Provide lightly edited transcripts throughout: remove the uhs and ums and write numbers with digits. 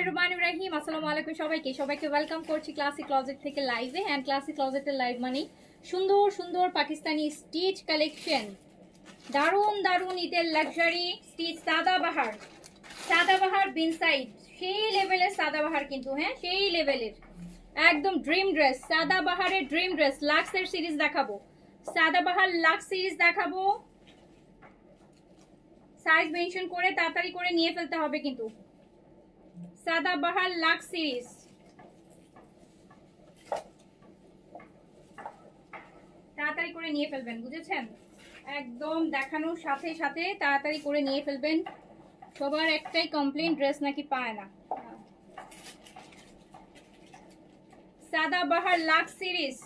বিসমিল্লাহিররহমানিররহিম। আসসালামু আলাইকুম সবাইকে ওয়েলকাম করছি ক্লাসিক ক্লজেট থেকে লাইভে। অ্যান্ড ক্লাসিক ক্লজেটের লাইভ মানে সুন্দর সুন্দর পাকিস্তানি স্টিচ কালেকশন, দারুণ দারুণ ঈদের লাক্সারি স্টিচ সাদাবাহার বিন সাইড, সেই লেভেলের সাদাবাহার কিন্তু, হ্যাঁ সেই লেভেলের একদম ড্রিম ড্রেস। সাদাবাহারের ড্রিম ড্রেস লাক্সের সিরিজ দেখাবো, সাদাবাহার লাক্স সিরিজ দেখাবো। সাইজ মেনশন করে তাড়াতাড়ি করে নিয়ে ফেলতে হবে কিন্তু। সাদাবাহার লাক্স সিরিজ তাড়াতাড়ি করে নিয়ে ফেলবেন, বুঝেছেন? একদম দেখানোর সাথে সাথে তাড়াতাড়ি করে নিয়ে ফেলবেন। সবার একটাই কমপ্লেন, ড্রেস নাকি পায় না। সাদাবাহার লাক্স সিরিজ,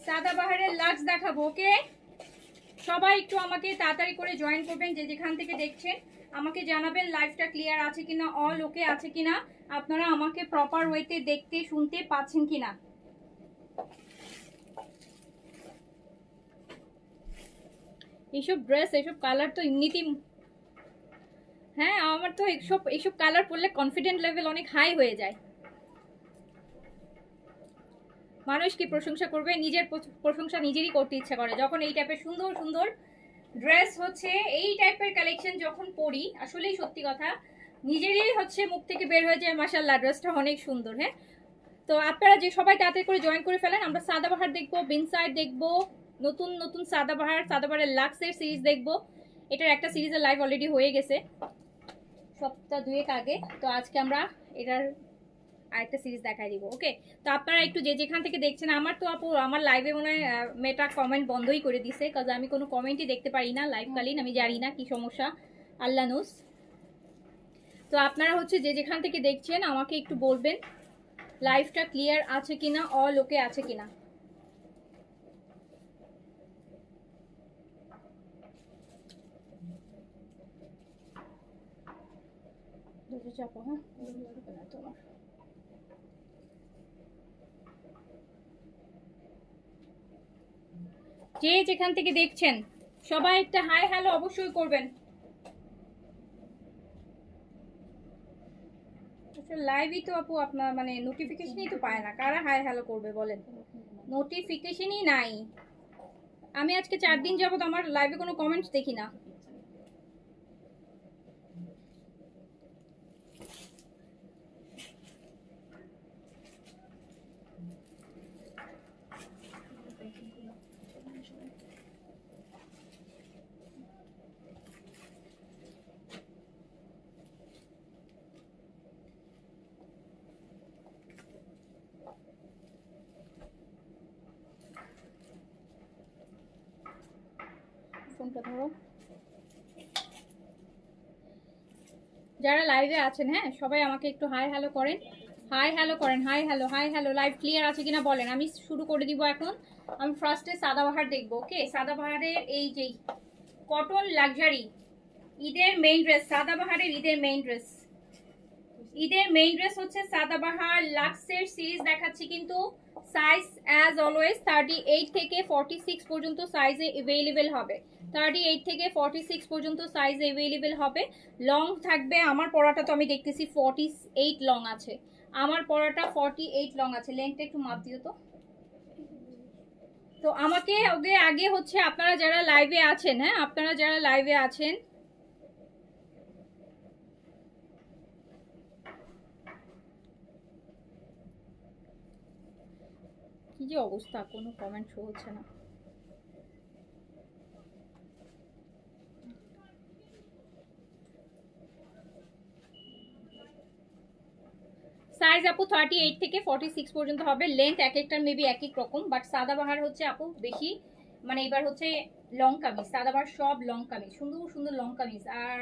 সাদাবাহারের লাক্স দেখাবো। ওকে, সবাই একটু আমাকে তাড়াতাড়ি করে জয়েন করবেন। যে যেখান থেকে দেখছেন আমাকে জানাবেন লাইভটা ক্লিয়ার আছে কিনা, অল ওকে আছে কিনা, আপনারা আমাকে প্রপার ওয়েতে দেখতে শুনতে পাচ্ছেন কিনা। এইসব ড্রেস, এইসব কালার তো এমনিতেই, হ্যাঁ আমার তো এইসব কালার পরলে কনফিডেন্ট লেভেল অনেক হাই হয়ে যায়। মানুষ কি প্রশংসা করবে, নিজের প্রশংসা নিজেরই করতে ইচ্ছা করে যখন এই টাইপের সুন্দর সুন্দর ড্রেস হচ্ছে, এই টাইপের কালেকশন যখন পরি, আসলেই সত্যি কথা নিজেরই হচ্ছে মুখ থেকে বের হয়ে যায় মাশাআল্লাহ ড্রেসটা অনেক সুন্দর। হ্যাঁ, তো আপনারা যে সবাই তাড়াতাড়ি করে জয়েন করে ফেলেন। আমরা সাদাবাহার দেখবো, বিনসাইড দেখবো, নতুন নতুন সাদাবাহারের লাক্সের সিরিজ দেখবো। এটার একটা সিরিজের লাইভ অলরেডি হয়ে গেছে সপ্তাহ দুয়েক আগে, তো আজকে আমরা এটার আরেকটা সিরিজ দেখাই দিব। ওকে, তো আপনারা একটু যে যেখান থেকে দেখছেন, আমার তো আপু আমার লাইভে মনে হয় মেয়েটা কমেন্ট বন্ধই করে দিছে, কাজ আমি কোনো কমেন্টই দেখতে পারি না লাইভকালীন। আমি জানি না কি সমস্যা, আল্লাহ নোস। তো আপনারা হচ্ছে যে যেখান থেকে দেখছেন আমাকে একটু বলবেন লাইভটা ক্লিয়ার আছে কিনা, অল ওকে আছে কিনা। চাপো, হ্যাঁ তোমার যে যেখান থেকে দেখছেন সবাই একটা হাই হ্যালো অবশ্যই করবেন। লাইভই তো আপু আপনার মানে নোটিফিকেশনই তো পায় না, কারা হাই হ্যালো করবে বলেন? নোটিফিকেশনই নাই। আমি আজকে 4 দিন যাবত আমার লাইভে কোনো কমেন্টস দেখি না। ফোনটা ধরো। যারা লাইভে আছেন, হ্যাঁ সবাই আমাকে একটু হাই হ্যালো করেন, হাই হ্যালো করেন, হাই হ্যালো। লাইভ ক্লিয়ার আছে কিনা বলেন, আমি শুরু করে দিব এখন। আমি ফার্স্টে সাদাবাহার দেখবো। ওকে, সাদাবাহারের এই যে কটন লাক্সারি ঈদের মেইন ড্রেস, সাদাবাহারের ঈদের মেইন ড্রেস হচ্ছে সাদাবাহার লাক্সের সিরিজ দেখাচ্ছি কিন্তু। সাইজ অ্যাজ অলওয়েজ 38 থেকে 46 পর্যন্ত সাইজে অ্যাভেলেবেল হবে। 38 থেকে 46 পর্যন্ত সাইজে অ্যাভেলেবেল হবে। লং থাকবে, আমার পরাটা তো আমি দেখতেছি 48 লং আছে, আমার পরাটা 48 লং আছে। লেন্থটা একটু মাপ দিও তো। তো আমাকে আগে হচ্ছে আপনারা যারা লাইভে আছেন, হ্যাঁ আপনারা যারা লাইভে আছেন কি যে অবস্থা, কোনো কমেন্ট শো হচ্ছে না। সাইজ আপু 38 থেকে 46 পর্যন্ত হবে। লেন্থ এক একটার মেবি এক এক রকম, বাট সাদাবাহার হচ্ছে আপু বেশি, মানে এবার হচ্ছে লং কামিজ, সাদাবাহার সব লং কামিজ, সুন্দর সুন্দর লং কামিজ। আর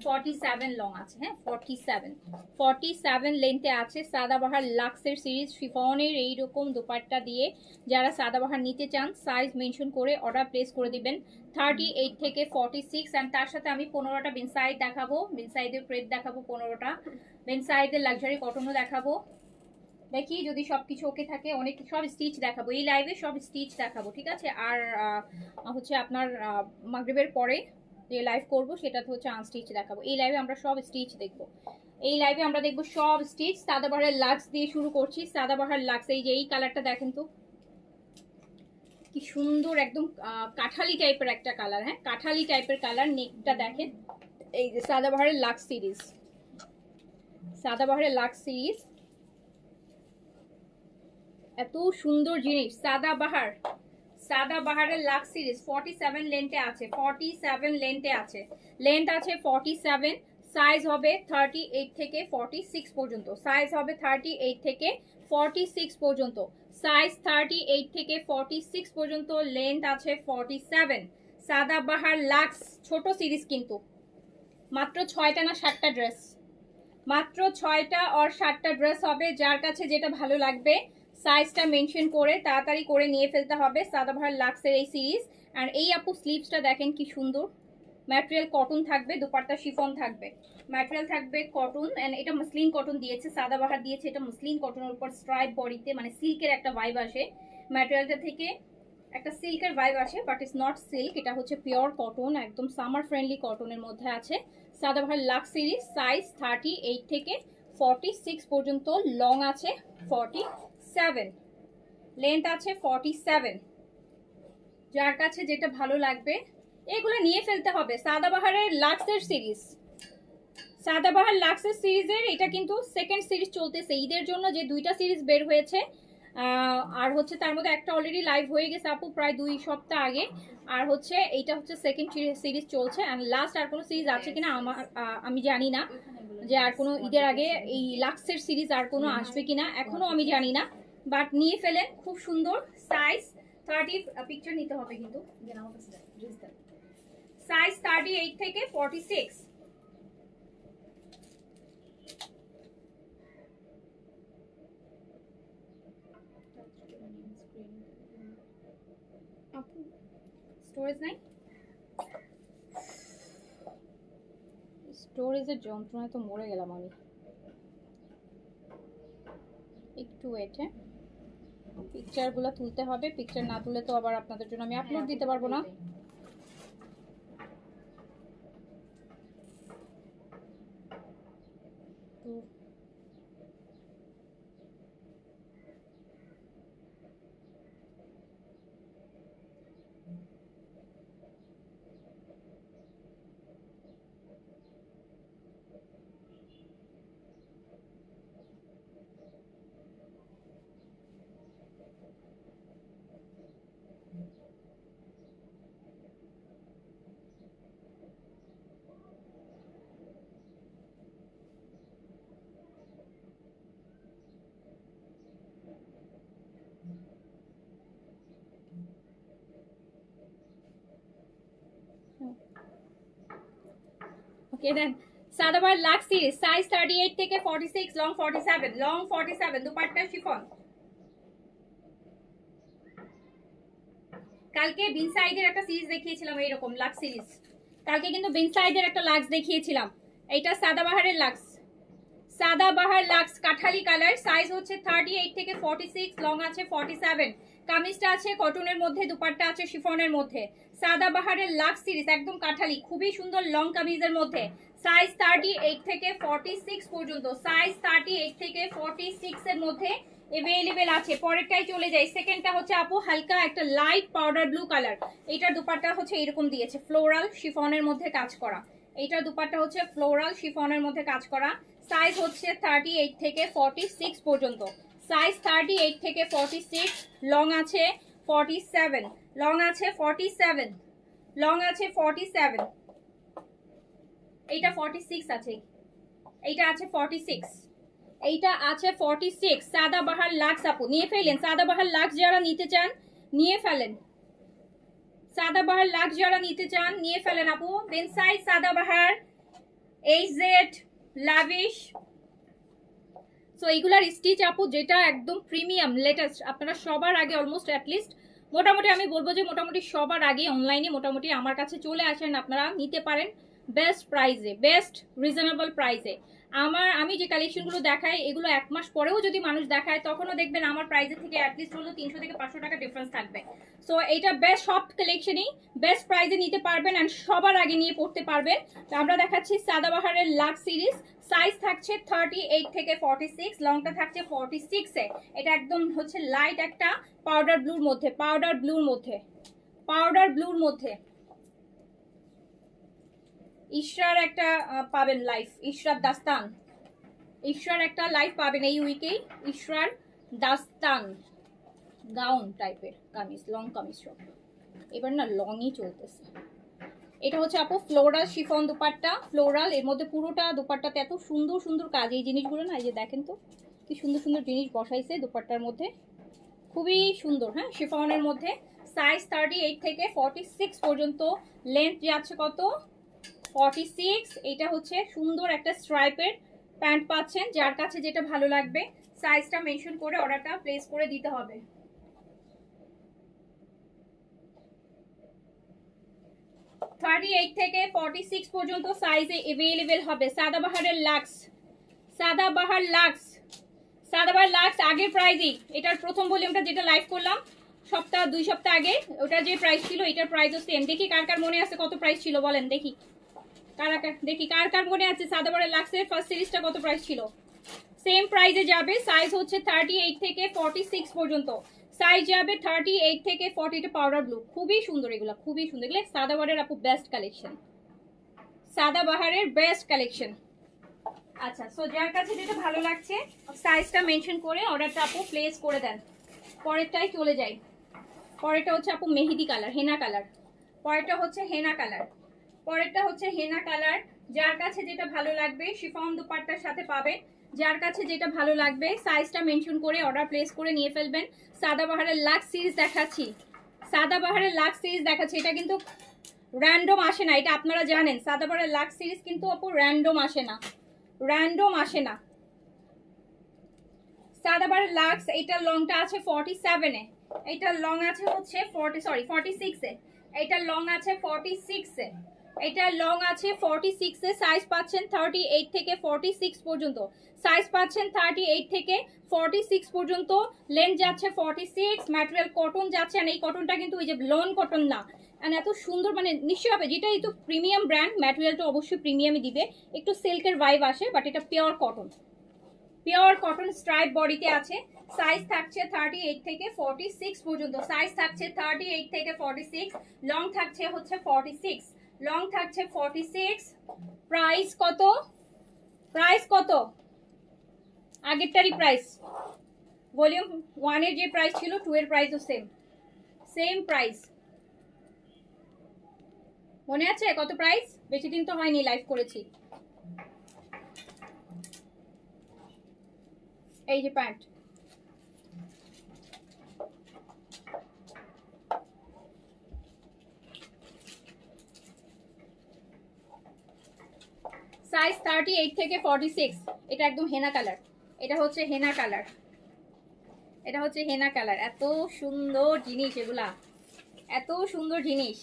47 লং আছে, হ্যাঁ 47 লেন্থে আছে। সাদাবাহার লাক্সের সিরিজ শিফনের এইরকম দোপাট্টা দিয়ে যারা সাদাবাহার নিতে চান সাইজ মেনশন করে অর্ডার প্লেস করে দিবেন। 38 থেকে 46, অ্যান্ড তার সাথে আমি 15টা বিনসাইড দেখাবো, বিনসাইডের প্রেড দেখাবো 15টা, বিনসাইডের লাক্সারি কটনও দেখাবো। দেখি যদি সবকিছু ওকে থাকে, অনেক সব স্টিচ দেখাবো এই লাইভে, সব স্টিচ দেখাবো, ঠিক আছে? আর হচ্ছে আপনার মাগরিবের পরে যে লাইভ করব সেটাতে হচ্ছে আনস্টিচ দেখাবো। এই লাইভে আমরা সব স্টিচ দেখবো। এই লাইভে আমরা দেখবো সব স্টিচ। সাদাবাহারের লাক্স দিয়ে শুরু করছি। সাদাবাহার লাক্স, এই যে এই কালারটা দেখেন তো কি সুন্দর, একদম কাঠালি টাইপের একটা কালার। হ্যাঁ, কাঠালি টাইপের কালার। নেকটা দেখেন, এই যে সাদাবাহারের লাক্স সিরিজ, সাদাবাহারের লাক্স সিরিজ, এত সুন্দর জিনিস। সাদাবাহার, সাদাবাহারের লাক্স সিরিজ 47 লেন্থে আছে, 47 লেন্থে আছে, লেন্থ আছে 47, সাইজ হবে 38 থেকে 46 পর্যন্ত, সাইজ হবে 38 থেকে 46 পর্যন্ত, সাইজ 38 থেকে 46 পর্যন্ত, লেন্থ আছে 47। সাদাবাহার লাক্স ছোট সিরিজ, কিন্তু মাত্র 6টা না 7টা ড্রেস, মাত্র 6টা আর 7টা ড্রেস হবে। যার কাছে যেটা ভালো লাগবে সাইজটা মেনশন করে তাড়াতাড়ি করে নিয়ে ফেলতে হবে। সাদাবাহার লাক্সের এই সিরিজ। আর এই আপু স্লিভসটা দেখেন কি সুন্দর, ম্যাটেরিয়াল কটন থাকবে, দুপাট্টা শিফন থাকবে, ম্যাটেরিয়াল থাকবে কটন, এন্ড এটা মসলিন কটন দিয়েছে, সাদাবাহার দিয়েছে এটা মসলিন কটনের উপর স্ট্রাইপ বডিতে, মানে সিল্কের একটা ভাইব আসে ম্যাটেরিয়ালটা থেকে, একটা সিল্কের ভাইব আসে, বাট ইটস নট সিল্ক, এটা হচ্ছে পিওর কটন, একদম সামার ফ্রেন্ডলি কটনের মধ্যে আছে। সাদাবাহার লাক্স সিরিজ, সাইজ 38 থেকে 46 পর্যন্ত, লং আছে 47, লেন্থ আছে 47। যার কাছে যেটা ভালো লাগবে এগুলো নিয়ে ফেলতে হবে। সাদাবাহারের লাক্সের সিরিজ, সাদাবাহার লাক্সের সিরিজের এটা কিন্তু সেকেন্ড সিরিজ চলতেছে ঈদের জন্য, যে 2টা সিরিজ বের হয়েছে, আর হচ্ছে তার মধ্যে একটা অলরেডি লাইভ হয়ে গেছে আপু প্রায় 2 সপ্তাহ আগে, আর হচ্ছে এইটা হচ্ছে সেকেন্ড সিরিজ চলছে। অ্যান্ড লাস্ট আর কোনো সিরিজ আছে কিনা আমি জানি না, যে আর কোনো ঈদের আগে এই লাক্সের সিরিজ আর কোনো আসবে কিনা এখনো আমি জানি না, বাট নিয়ে ফেলেন, খুব সুন্দর। সাইজ 30, পিকচার নিতে হবে কিন্তু, সাইজ 38 থেকে 46। স্টোরেজ নাই, স্টোরেজের যন্ত্রণায় তো মরে গেলাম আমি। একটু ওয়েটে পিকচারগুলো তুলতে হবে, পিকচার না তুলে তো আবার আপনাদের জন্য আমি আপলোড দিতে পারবো না। Okay then, Sadabahar luxe series, size 38 থেকে 46, লং 47, লং 47, দুপাট্টা শিফন। কালকে বিনসাইডের একটা সিরিজ দেখিয়েছিলাম এইরকম লাক্স সিরিজ, কালকে কিন্তু বিনসাইডের একটা লাক্স দেখিয়েছিলাম, এইটা সাদাবাহারের lux, Sadabahar lux Kathali colour, size হচ্ছে 38 থেকে 46, লং আছে 47, কামিজটা আছে কটনের মধ্যে, দুপাট্টা আছে শিফনের মধ্যে। সাদাবাহারের লাক্স সিরিজ একদম কাঠালি, খুবই সুন্দর লং কামিজের মধ্যে, সাইজ 38 থেকে 46 পর্যন্ত, সাইজ 38 থেকে 46 এর মধ্যে अवेलेबल আছে। পরেরটাই চলে যাই, সেকেন্ডটা হচ্ছে আপু হালকা একটা লাইট পাউডার ব্লু কালার, এটার দুপাট্টা হচ্ছে এরকম দিয়েছে ফ্লোরাল শিফনের মধ্যে কাজ করা, এটার দুপাট্টা হচ্ছে ফ্লোরাল শিফনের মধ্যে কাজ করা, সাইজ হচ্ছে 38 থেকে 46 পর্যন্ত, সাইজ 38 থেকে 46, লং আছে 47, লং আছে 47, লং আছে 47, এইটা 46 আছে, এইটা আছে 46, এইটা আছে 46। সাদাবাহার লাক্স আপু নিয়ে ফেলেন, সাদাবাহার লাক্স যারা নিতে চান নিয়ে ফেলেন, সাদাবাহার লাক্স যারা নিতে চান নিয়ে ফেলেন আপু। দেন size Sadabahar AZ lavish, so এইগুলার স্টিচ আপু যেটা একদম প্রিমিয়াম লেটেস্ট, আপনারা সবার আগে অলমোস্ট অ্যাটলিস্ট মোটামুটি আমি বলবো যে মোটামুটি সবার আগে অনলাইনে মোটামুটি আমার কাছে চলে আসেন, আপনারা নিতে পারেন, বেস্ট প্রাইসে, বেস্ট রিজনেবল প্রাইসে। আমি যে কালেকশনগুলো দেখাই এগুলো 1 মাস পরেও যদি মানুষ দেখায় তখনও দেখবেন আমার প্রাইসের থেকে অ্যাটলিস্ট হলো 300 থেকে 500 টাকা ডিফারেন্স থাকবে। সো এটা বেস্ট সফট কালেকশনই, বেস্ট প্রাইসে নিতে পারবেন অ্যান্ড সবার আগে নিয়ে পড়তে পারবেন। তো আমরা দেখাচ্ছি সাদাবাহারের লাক্স সিরিজ। সাইজ থাকছে 38 থেকে 46, লংটা থাকছে 46 এ। এটা একদম হচ্ছে লাইট একটা পাউডার ব্লুর মধ্যে, পাউডার ব্লুর মধ্যে, পাউডার ব্লুর মধ্যে। ইশরার একটা পাবেন লাইফ, ইশরার দাস্তান, ইশরার একটা লাইফ পাবেন এই উইকেই। ইশরার দাস্তান গাউন টাইপের কামিজ, লং কামিজ সব এবার না লংই চলতেছে। এটা হচ্ছে আপু ফ্লোরাল শিফন দুপাট্টা, ফ্লোরাল এর মধ্যে পুরোটা দুপাট্টাতে এত সুন্দর সুন্দর কাজ। এই জিনিসগুলো না, এই যে দেখেন তো কি সুন্দর সুন্দর জিনিস বসাইছে দুপাট্টার মধ্যে, খুবই সুন্দর। হ্যাঁ, শিফনের মধ্যে সাইজ 38 থেকে 46 পর্যন্ত, লেন্থ যাচ্ছে কত 46। এটা হচ্ছে সুন্দর একটা স্ট্রাইপের প্যান্ট পাচ্ছেন। যার কাছে যেটা ভালো লাগবে সাইজটা মেনশন করে অর্ডারটা প্লেস করে দিতে হবে। থেকে 46 পর্যন্ত সাইজে অ্যাভেলেবেল হবে। সাদাবাহারের lux, Sadabahar luxe, Sadabahar lux আগের প্রাইসই। এটার প্রথম ভলিউমটা যেটা লাইভ করলাম 2 সপ্তাহ আগে, ওটা যে প্রাইস ছিল এটার প্রাইসও সেম। দেখি কার কার মনে আছে কত প্রাইস ছিল বলেন, দেখি কার কার মনে আছে সাদাবাহারের লাক্সের ফার্স্ট সিরিজটা কত প্রাইস ছিল। সেম প্রাইসে যাবে। সাইজ হচ্ছে 38 থেকে 46 পর্যন্ত, সাইজ যাবে 38 থেকে 40। এটা পাউডার ব্লু, খুবই সুন্দর এগুলো, খুবই সুন্দর। এগুলো সাদাবাহারের আপু বেস্ট কালেকশন, সাদাবাহারের বেস্ট কালেকশন। আচ্ছা, সো যার কাছে যেটা ভালো লাগছে সাইজটা মেনশন করে অর্ডারটা আপু প্লেস করে দেন। পরেরটাই চলে যাই। পরেরটা হচ্ছে আপু মেহেদি কালার, হেনা কালার। পরেরটা হচ্ছে হেনা কালার, পরেরটা হচ্ছে হেনা কালার। যার কাছে যেটা ভালো লাগবে শিফন দুপাট্টার সাথে পাবেন। যার কাছে যেটা ভালো লাগবে সাইজটা মেনশন করে অর্ডার প্লেস করে নিয়ে ফেলবেন। সাদাবাহারের লাক্স সিরিজ দেখাচ্ছি, সাদাবাহারের লাক্স সিরিজ দেখাচ্ছি। এটা কিন্তু র্যান্ডম আসে না, এটা আপনারা জানেন। সাদাবাহারের লাক্স সিরিজ কিন্তু আপু র্যান্ডম আসে না, র্যান্ডম আসে না। সাদাবাহারের লাক্স, এটার লংটা আছে 47 এ, এটার লং আছে হচ্ছে 46 এ, এটার লং আছে 46 এ, এটার লং আছে 46 এ। সাইজ পাচ্ছেন 38 থেকে 46 পর্যন্ত, সাইজ পাচ্ছেন 38 থেকে 46 পর্যন্ত। লেন্থ যাচ্ছে 46, ম্যাটেরিয়াল কটন যাচ্ছে। আর এই কটনটা কিন্তু ওই যে লন কটন না, আর এত সুন্দর, মানে নিশ্চয় হবে। যেটা একটু প্রিমিয়াম ব্র্যান্ড, ম্যাটেরিয়ালটা অবশ্যই প্রিমিয়ামই দিবে, একটু সিল্কের ভাইব আসে, বাট এটা pure cotton, pure cotton stripe বডিতে আছে। সাইজ থাকছে 38 থেকে 46 পর্যন্ত, সাইজ থাকছে 38 থেকে 46, লং থাকছে হচ্ছে 46, লং থাকছে 46। প্রাইস কত, প্রাইস কত, আগেরটারই প্রাইস। ভলিউম 1 এর যে প্রাইস ছিল 2 এর প্রাইসও সেম, সেম প্রাইস। মনে আছে কত প্রাইস? বেশি দিন তো হয়নি লাইভ করেছি। এই যে প্যান্ট, সাইজ 38 থেকে 46। এটা একদম হেনা কালার, এটা হচ্ছে হেনা কালার, এটা হচ্ছে হেনা কালার। এত সুন্দর জিনিস এগুলা, এত সুন্দর জিনিস,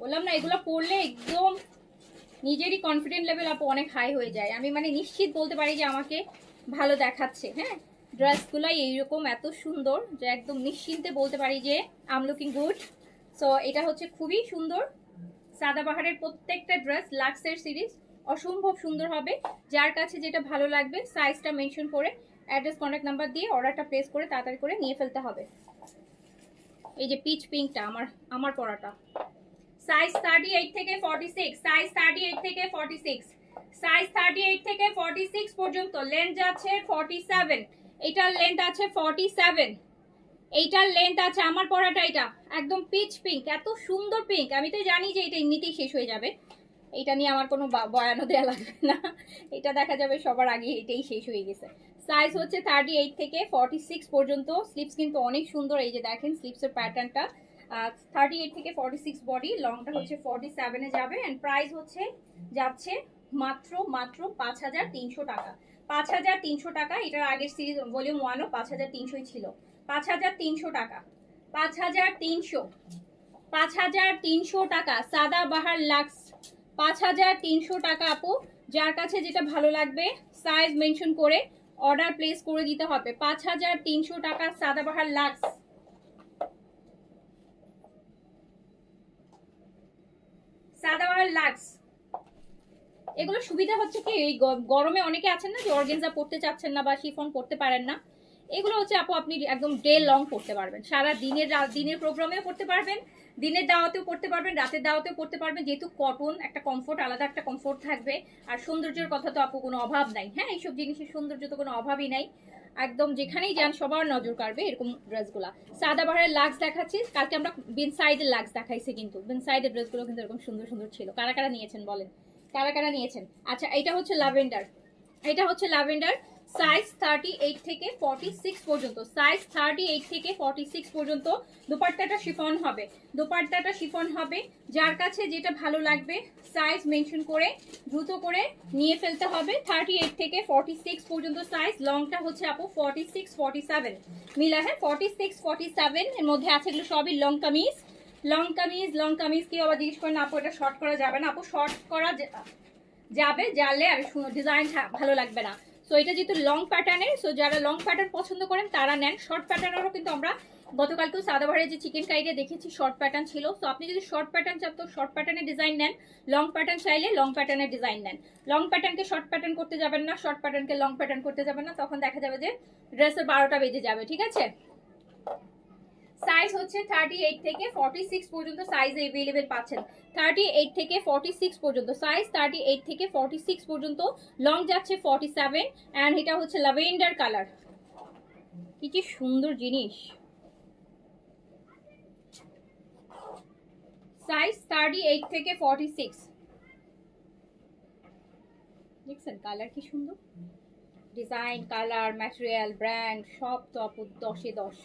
বললাম না এগুলো পরলে একদম নিজেরই কনফিডেন্ট লেভেল আপু অনেক হাই হয়ে যায়। আমি মানে নিশ্চিত বলতে পারি যে আমাকে ভালো দেখাচ্ছে। হ্যাঁ, ড্রেসগুলাই এইরকম এত সুন্দর যে একদম নিশ্চিন্তে বলতে পারি যে I am looking good. So এটা হচ্ছে খুবই সুন্দর। সাদাবাহারের প্রত্যেকটা ড্রেস লাক্সের সিরিজ অসম্ভব সুন্দর হবে। যার কাছে যেটা ভালো লাগবে সাইজটা মেনশন করে অ্যাড্রেস কন্ট্যাক্ট নাম্বার দিয়ে অর্ডারটা প্লেস করে তাড়াতাড়ি করে নিয়ে ফেলতে হবে। এই যে পিচ পিঙ্কটা আমার পরাটা, সাইজ 38 থেকে 46, সাইজ 38 থেকে 46, সাইজ 38 থেকে 46 পর্যন্ত। লেন্থ যাচ্ছে 47, এটার লেন্থ আছে 47, এইটার লেন্থ আছে। আমার পরাটা এটা একদম পিচ পিঙ্ক, এত সুন্দর পিঙ্ক। আমি তো জানি যে এটা এমনিতেই শেষ হয়ে যাবে, এটা নিয়ে আমার কোনো বয়ানও দেওয়া লাগবে না, এটা দেখা যাবে সবার আগে এটাই শেষ হয়ে গেছে। সাইজ হচ্ছে 38 থেকে 46 পর্যন্ত। স্লিপস কিন্তু অনেক সুন্দর, এই যে দেখেন স্লিপসের প্যাটার্নটা। 38 থেকে 46 বডি, লংটা হচ্ছে 47 এ যাবে। এন্ড প্রাইস হচ্ছে যাচ্ছে মাত্র 5300 টাকা, 5300 টাকা। এটার আগের সিরিজ ভলিউম 1ও 5300 ছিল, 5300 টাকা, 5300, 5300 টাকা সাদাবাহার লাক্স, 5300 টাকা আপু। যার কাছে যেটা ভালো লাগবে সাইজ মেনশন করে অর্ডার প্লেস করে দিতে হবে। 5300 টাকা সাদাবাহার লাক্স। সাদাবাহার লাক্স এগুলো সুবিধা হচ্ছে কি, এই গরমে অনেকে আছেন না যে অর্গানজা পড়তে চাচ্ছেন না বা শিফন পড়তে পারেন না, এগুলো হচ্ছে আপু আপনি একদম ডে লং পড়তে পারবেন, সারা দিনের প্রোগ্রামেও পড়তে পারবেন, দিনের দাওয়াতেও পড়তে পারবেন, রাতের দাওয়াতেও পড়তে পারবেন। যেহেতু কটন একটা কমফোর্ট, আলাদা একটা কমফোর্ট থাকবে। আর সৌন্দর্যের কথা তো আপু কোনো অভাব নাই। হ্যাঁ, এইসব জিনিসের সৌন্দর্য তো কোনো অভাবই নাই, একদম যেখানেই যান সবার নজর কাড়বে এরকম ড্রেসগুলা। সাদাবাহারের লাক্স দেখাচ্ছি, কালকে আমরা বিন সাইডের লাক্স দেখাইছি, কিন্তু বিন সাইডের ড্রেসগুলো কিন্তু এরকম সুন্দর সুন্দর ছিল। কারা কারা নিয়েছেন বলেন, কারা কারা নিয়েছেন? আচ্ছা, এটা হচ্ছে ল্যাভেন্ডার, এটা হচ্ছে ল্যাভেন্ডার। সাইজ 38 থেকে 46 পর্যন্ত, সাইজ 38 থেকে 46 পর্যন্ত। দোপাট্টাটা শিফন হবে, দোপাট্টাটা শিফন হবে। যার কাছে যেটা ভালো লাগবে সাইজ মেনশন করে দ্রুত করে নিয়ে ফেলতে হবে। 38 থেকে 46 পর্যন্ত সাইজ। লংটা হচ্ছে আপু 46 47 মিলা, হ্যাঁ 46 47 এর মধ্যে আছে। এগুলো সবই long kameez, long kameez, long kameez. কেউ আবার জিজ্ঞেস করেন আপু এটা শর্ট করা যাবে না? আপু শর্ট করা যাবে, জানলে আর ডিজাইন ভালো লাগবে না। সো এটা যেহেতু লং প্যাটার্নের, সো যারা লং প্যাটার্ন পছন্দ করেন তারা নেন। শর্ট প্যাটার্নেরও কিন্তু আমরা গতকালকেও সাদাবাহারে যে চিকেন কারিতে দেখেছি শর্ট প্যাটার্ন ছিল। সো আপনি যদি শর্ট প্যাটার্ন চান তো শর্ট প্যাটার্নের ডিজাইন নেন, লং প্যাটার্ন চাইলে লং প্যাটার্নের ডিজাইন নেন। লং প্যাটার্নকে শর্ট প্যাটার্ন করতে যাবেন না, শর্ট প্যাটার্নকে লং প্যাটার্ন করতে যাবেন না, তখন দেখা যাবে যে ড্রেসের 12টা বেজে যাবে। ঠিক আছে? সাইজ হচ্ছে 38 থেকে 46 পর্যন্ত সাইজ अवेलेबल পাচ্ছেন। 38 থেকে 46 পর্যন্ত সাইজ, 38 থেকে 46 পর্যন্ত। লং যাচ্ছে 47 এন্ড এটা হচ্ছে ল্যাভেন্ডার কালার। কি সুন্দর জিনিস। সাইজ 38 থেকে 46। দেখছেন কালার কি সুন্দর, ডিজাইন, কালার, ম্যাটেরিয়াল, ব্র্যান্ড সব তো আপু 10-এ 10।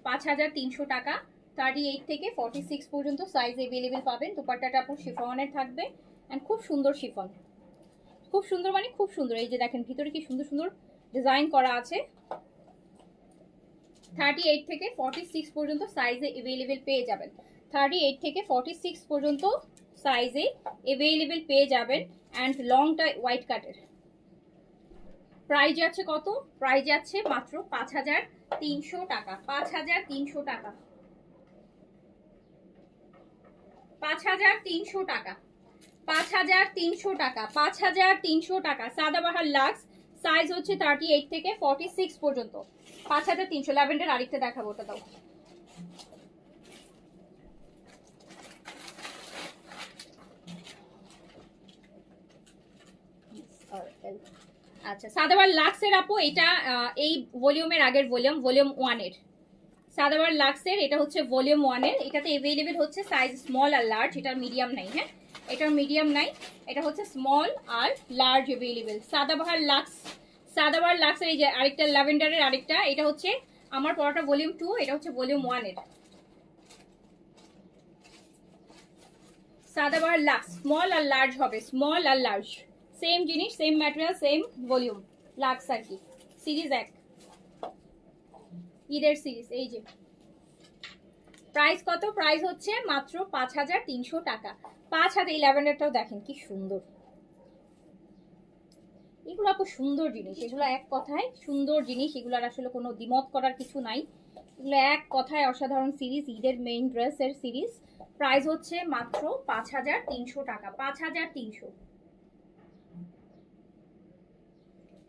5300 টাকা, 38 থেকে 46 পর্যন্ত সাইজ अवेलेबल পাবেন। দোপাট্টাটা আপু শিফনের থাকবে এন্ড খুব সুন্দর শিফন, খুব সুন্দর মানে খুব সুন্দর। এই যে দেখেন ভিতরে কি সুন্দর সুন্দর ডিজাইন করা আছে। 38 থেকে 46 পর্যন্ত সাইজে अवेलेबल পেয়ে যাবেন। 38 থেকে 46 পর্যন্ত সাইজে अवेलेबल পেয়ে যাবেন এন্ড লংটা হোয়াইট কাটের। প্রাইস যাচ্ছে কত? প্রাইস যাচ্ছে মাত্র 5300 টাকা। 5300 টাকা, 5300 টাকা, 5300 টাকা, 5300 টাকা। সাদাবাহার লাক্স, সাইজ হচ্ছে 38 থেকে 46 পর্যন্ত। 5300। ল্যাভেন্ডার আরেকটা দেখাবো, ওটা দাও। আচ্ছা, সাদাবাহার লাক্সের আপু এটা এই ভলিউমের আগের ভলিউম 1 এর সাদাবাহার লাক্সের, এটা হচ্ছে ভলিউম 1 এর। এটাতে अवेलेबल হচ্ছে সাইজ স্মল আর লার্জ, এটার মিডিয়াম নাই। হ্যাঁ, এটার মিডিয়াম নাই, এটা হচ্ছে স্মল আর large available. Sadabahar luxe, Sadabahar লাক্সের এই যে আরেকটা ল্যাভেন্ডারের আরেকটা, এটা হচ্ছে আমার পড়াটা ভলিউম 2, এটা হচ্ছে ভলিউম 1 এর। সাদাবাহার লাক্স স্মল আর লার্জ হবে, স্মল আর লার্জ সেম জিনিস, same material, same volume. Luxe আর কি সিরিজ এক, ঈদের সিরিজ। এই যে প্রাইস কত? প্রাইস হচ্ছে মাত্র 5300 টাকা। 5000। এই ল্যাভেন্ডারটাও দেখেন কি সুন্দর, এগুলো আপু সুন্দর জিনিস, এগুলো এক কথায় সুন্দর জিনিস, এগুলোর আসলে কোনো দ্বিমত করার কিছু নাই, এগুলো এক কথায় অসাধারণ সিরিজ, ঈদের মেইন ড্রেসের সিরিজ। প্রাইস হচ্ছে মাত্র 5300 টাকা। 5300।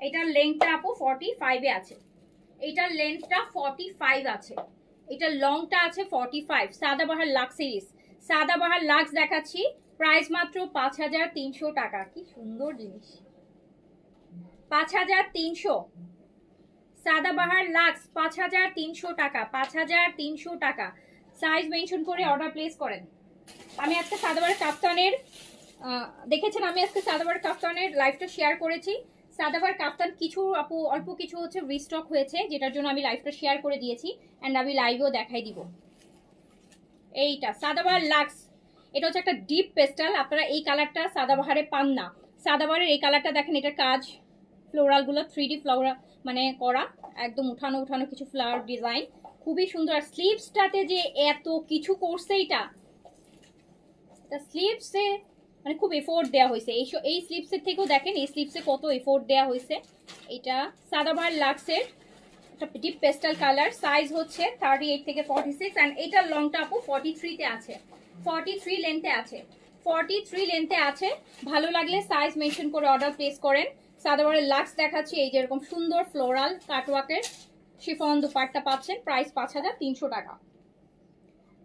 এটার লেন্থটা আপু 45 এ আছে, এটার লেন্থটা 45 আছে, এটার লংটা আছে 45। Sadabahar luxe series, Sadabahar lux দেখাচ্ছি। প্রাইস মাত্র 5300 টাকা। কি সুন্দর জিনিস, 5300। সাদাবাহার লাক্স 5300 টাকা, 5300 টাকা। সাইজ মেনশন করে অর্ডার প্লেস করেন। আমি আজকে সাদাবাহার কাফতানের দেখেছেন, আমি আজকে সাদাবাহার কাফতানের লাইভটা শেয়ার করেছি। সাদাবাহার কাফতান কিছু আপু অল্প কিছু হচ্ছে রিস্টক হয়েছে, যেটার জন্য আমি লাইভটা শেয়ার করে দিয়েছি এন্ড আমি লাইভেও দেখাই দিব। এইটা সাদাবাহার লাক্স, এটা হচ্ছে একটা ডিপ পেস্টাল। আপনারা এই কালারটা সাদাবাহারে পান না। সাদাবাহারের এই কালারটা দেখেন, এটার কাজ ফ্লোরালগুলো 3D ফ্লোরা মানে করা, একদম উঠানো উঠানো কিছু ফ্লাওয়ার ডিজাইন, খুবই সুন্দর। আর স্লিভসটাতে যে এত কিছু করছে, এটা তা স্লিভসে মানে খুব এফোর্ট দেওয়া হয়েছে। এই স্লিভসের থেকেও দেখেন এই স্লিভসে কত এফোর্ট দেওয়া হয়েছে। এটা সাদাবাহার লাক্সের একটা ডিপ পেস্টাল কালার, সাইজ হচ্ছে 38 থেকে 46 অ্যান্ড এটার লংটা আপু 43 তে আছে, 43 লেন্থে আছে, 43 লেন্থে আছে। ভালো লাগলে সাইজ মেনশন করে অর্ডার প্লেস করেন। সাদাবাহারের লাক্স দেখাচ্ছি, এই যে এরকম সুন্দর ফ্লোরাল কাটওয়ার্কের শিফন দুপাট্টা পাচ্ছেন। প্রাইস 5300 টাকা,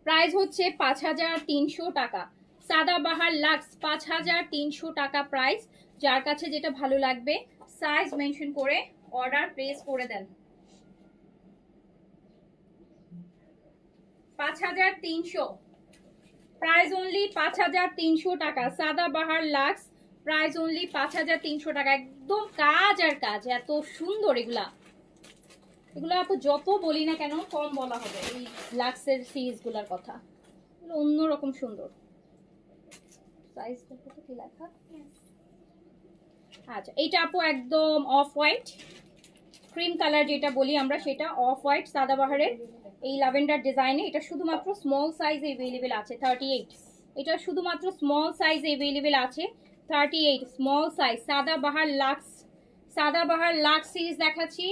প্রাইস হচ্ছে 5300 টাকা। সাদাবাহার লাক্স 5300 টাকা প্রাইস। যার কাছে যেটা ভালো লাগবে সাইজ মেনশন করে অর্ডার প্লেস করে দেন। 5300, প্রাইস অনলি 5300 টাকা। সাদাবাহার লাক্স প্রাইস অনলি 5300 টাকা। একদম কাজ আর কাজ, এত সুন্দর এগুলা। এগুলো আপু যত বলি না কেন কম বলা হবে এই লাক্সের সিরিজগুলোর কথা, অন্যরকম সুন্দর। সাইজ দেখো তো কি লেখা। আচ্ছা এইটা আপু একদম অফ হোয়াইট ক্রিম কালার যেটা বলি আমরা, সেটা অফ হোয়াইট সাদাবাহারের এই ল্যাভেন্ডার ডিজাইনে। এটা শুধুমাত্র স্মল সাইজে अवेलेबल আছে 38। এটা শুধুমাত্র স্মল সাইজে अवेलेबल আছে 38, small size. Sadabahar luxe, Sadabahar luxe series দেখাচ্ছি,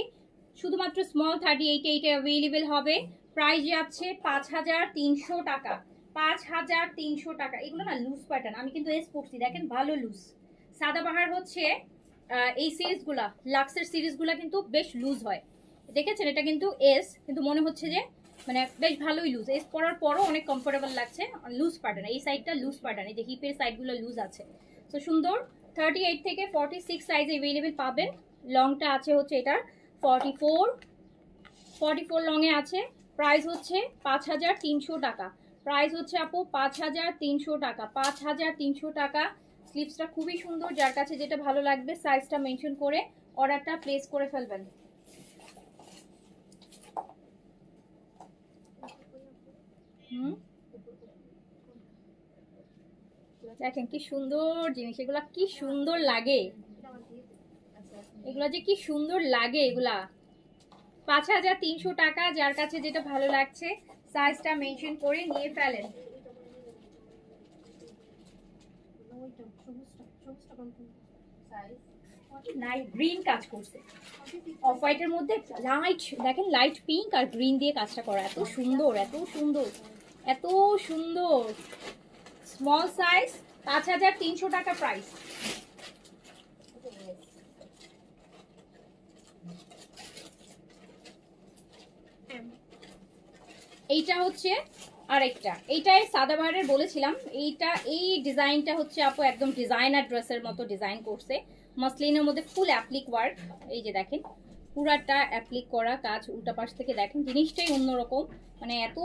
শুধুমাত্র স্মল 38 এইটা अवेलेबल হবে। প্রাইস যাচ্ছে 5300 টাকা, 5300 টাকা। এগুলো না লুজ প্যাটার্ন, আমি কিন্তু এস পড়ছি, দেখেন ভালো লুজ। সাদাবাহার হচ্ছে এই সিরিজগুলা, লাক্সের সিরিজগুলা কিন্তু বেশ লুজ হয়, দেখেছেন? এটা কিন্তু এস, কিন্তু মনে হচ্ছে যে মানে বেশ ভালোই লুজ। এস পরার পরও অনেক কমফোর্টেবল লাগছে। লুজ প্যাটার্ন, এই সাইডটা লুজ প্যাটার্ন, এই যে হিপের সাইডগুলো লুজ আছে। তো সুন্দর। 38 থেকে 46 সাইজ अवेलेबल পাবেন। লংটা আছে হচ্ছে এটা 44 লংয়ে আছে। প্রাইস হচ্ছে 5300 টাকা, প্রাইস হচ্ছে আপু 5300 টাকা, 5300 টাকা। স্লিভসটা খুবই সুন্দর, যার কাছে যেটা ভালো লাগবে সাইজটা মেনশন করে অর্ডারটা প্লেস করে ফেলবেন। দেখেন কি সুন্দর জিনিস এগুলা, কি সুন্দর লাগে এগুলা, যে কি সুন্দর লাগে এগুলা। 5300 টাকা, যার কাছে যেটা ভালো লাগছে সাইজটা মেনশন করে নিয়ে ফেলেন। নাইট গ্রিন কাজ করছে, অফ হোয়াইটের মধ্যে লাইট, দেখেন লাইট পিঙ্ক আর গ্রিন দিয়ে কাজটা করা, এত সুন্দর, এত সুন্দর, এত সুন্দর। স্মল সাইজ, 5300 টাকা প্রাইস। এইটা হচ্ছে আরেকটা, এইটাই সাদাবাহারের বলেছিলাম। এইটা এই ডিজাইনটা হচ্ছে আপু একদম ডিজাইনার ড্রেসের মতো ডিজাইন করছে, মসলিনের মধ্যে ফুল অ্যাপ্লিক ওয়ার্ক। এই যে দেখেন পুরাটা অ্যাপ্লিক করা কাজ, উল্টা পাশ থেকে দেখেন জিনিসটাই অন্যরকম। মানে এত,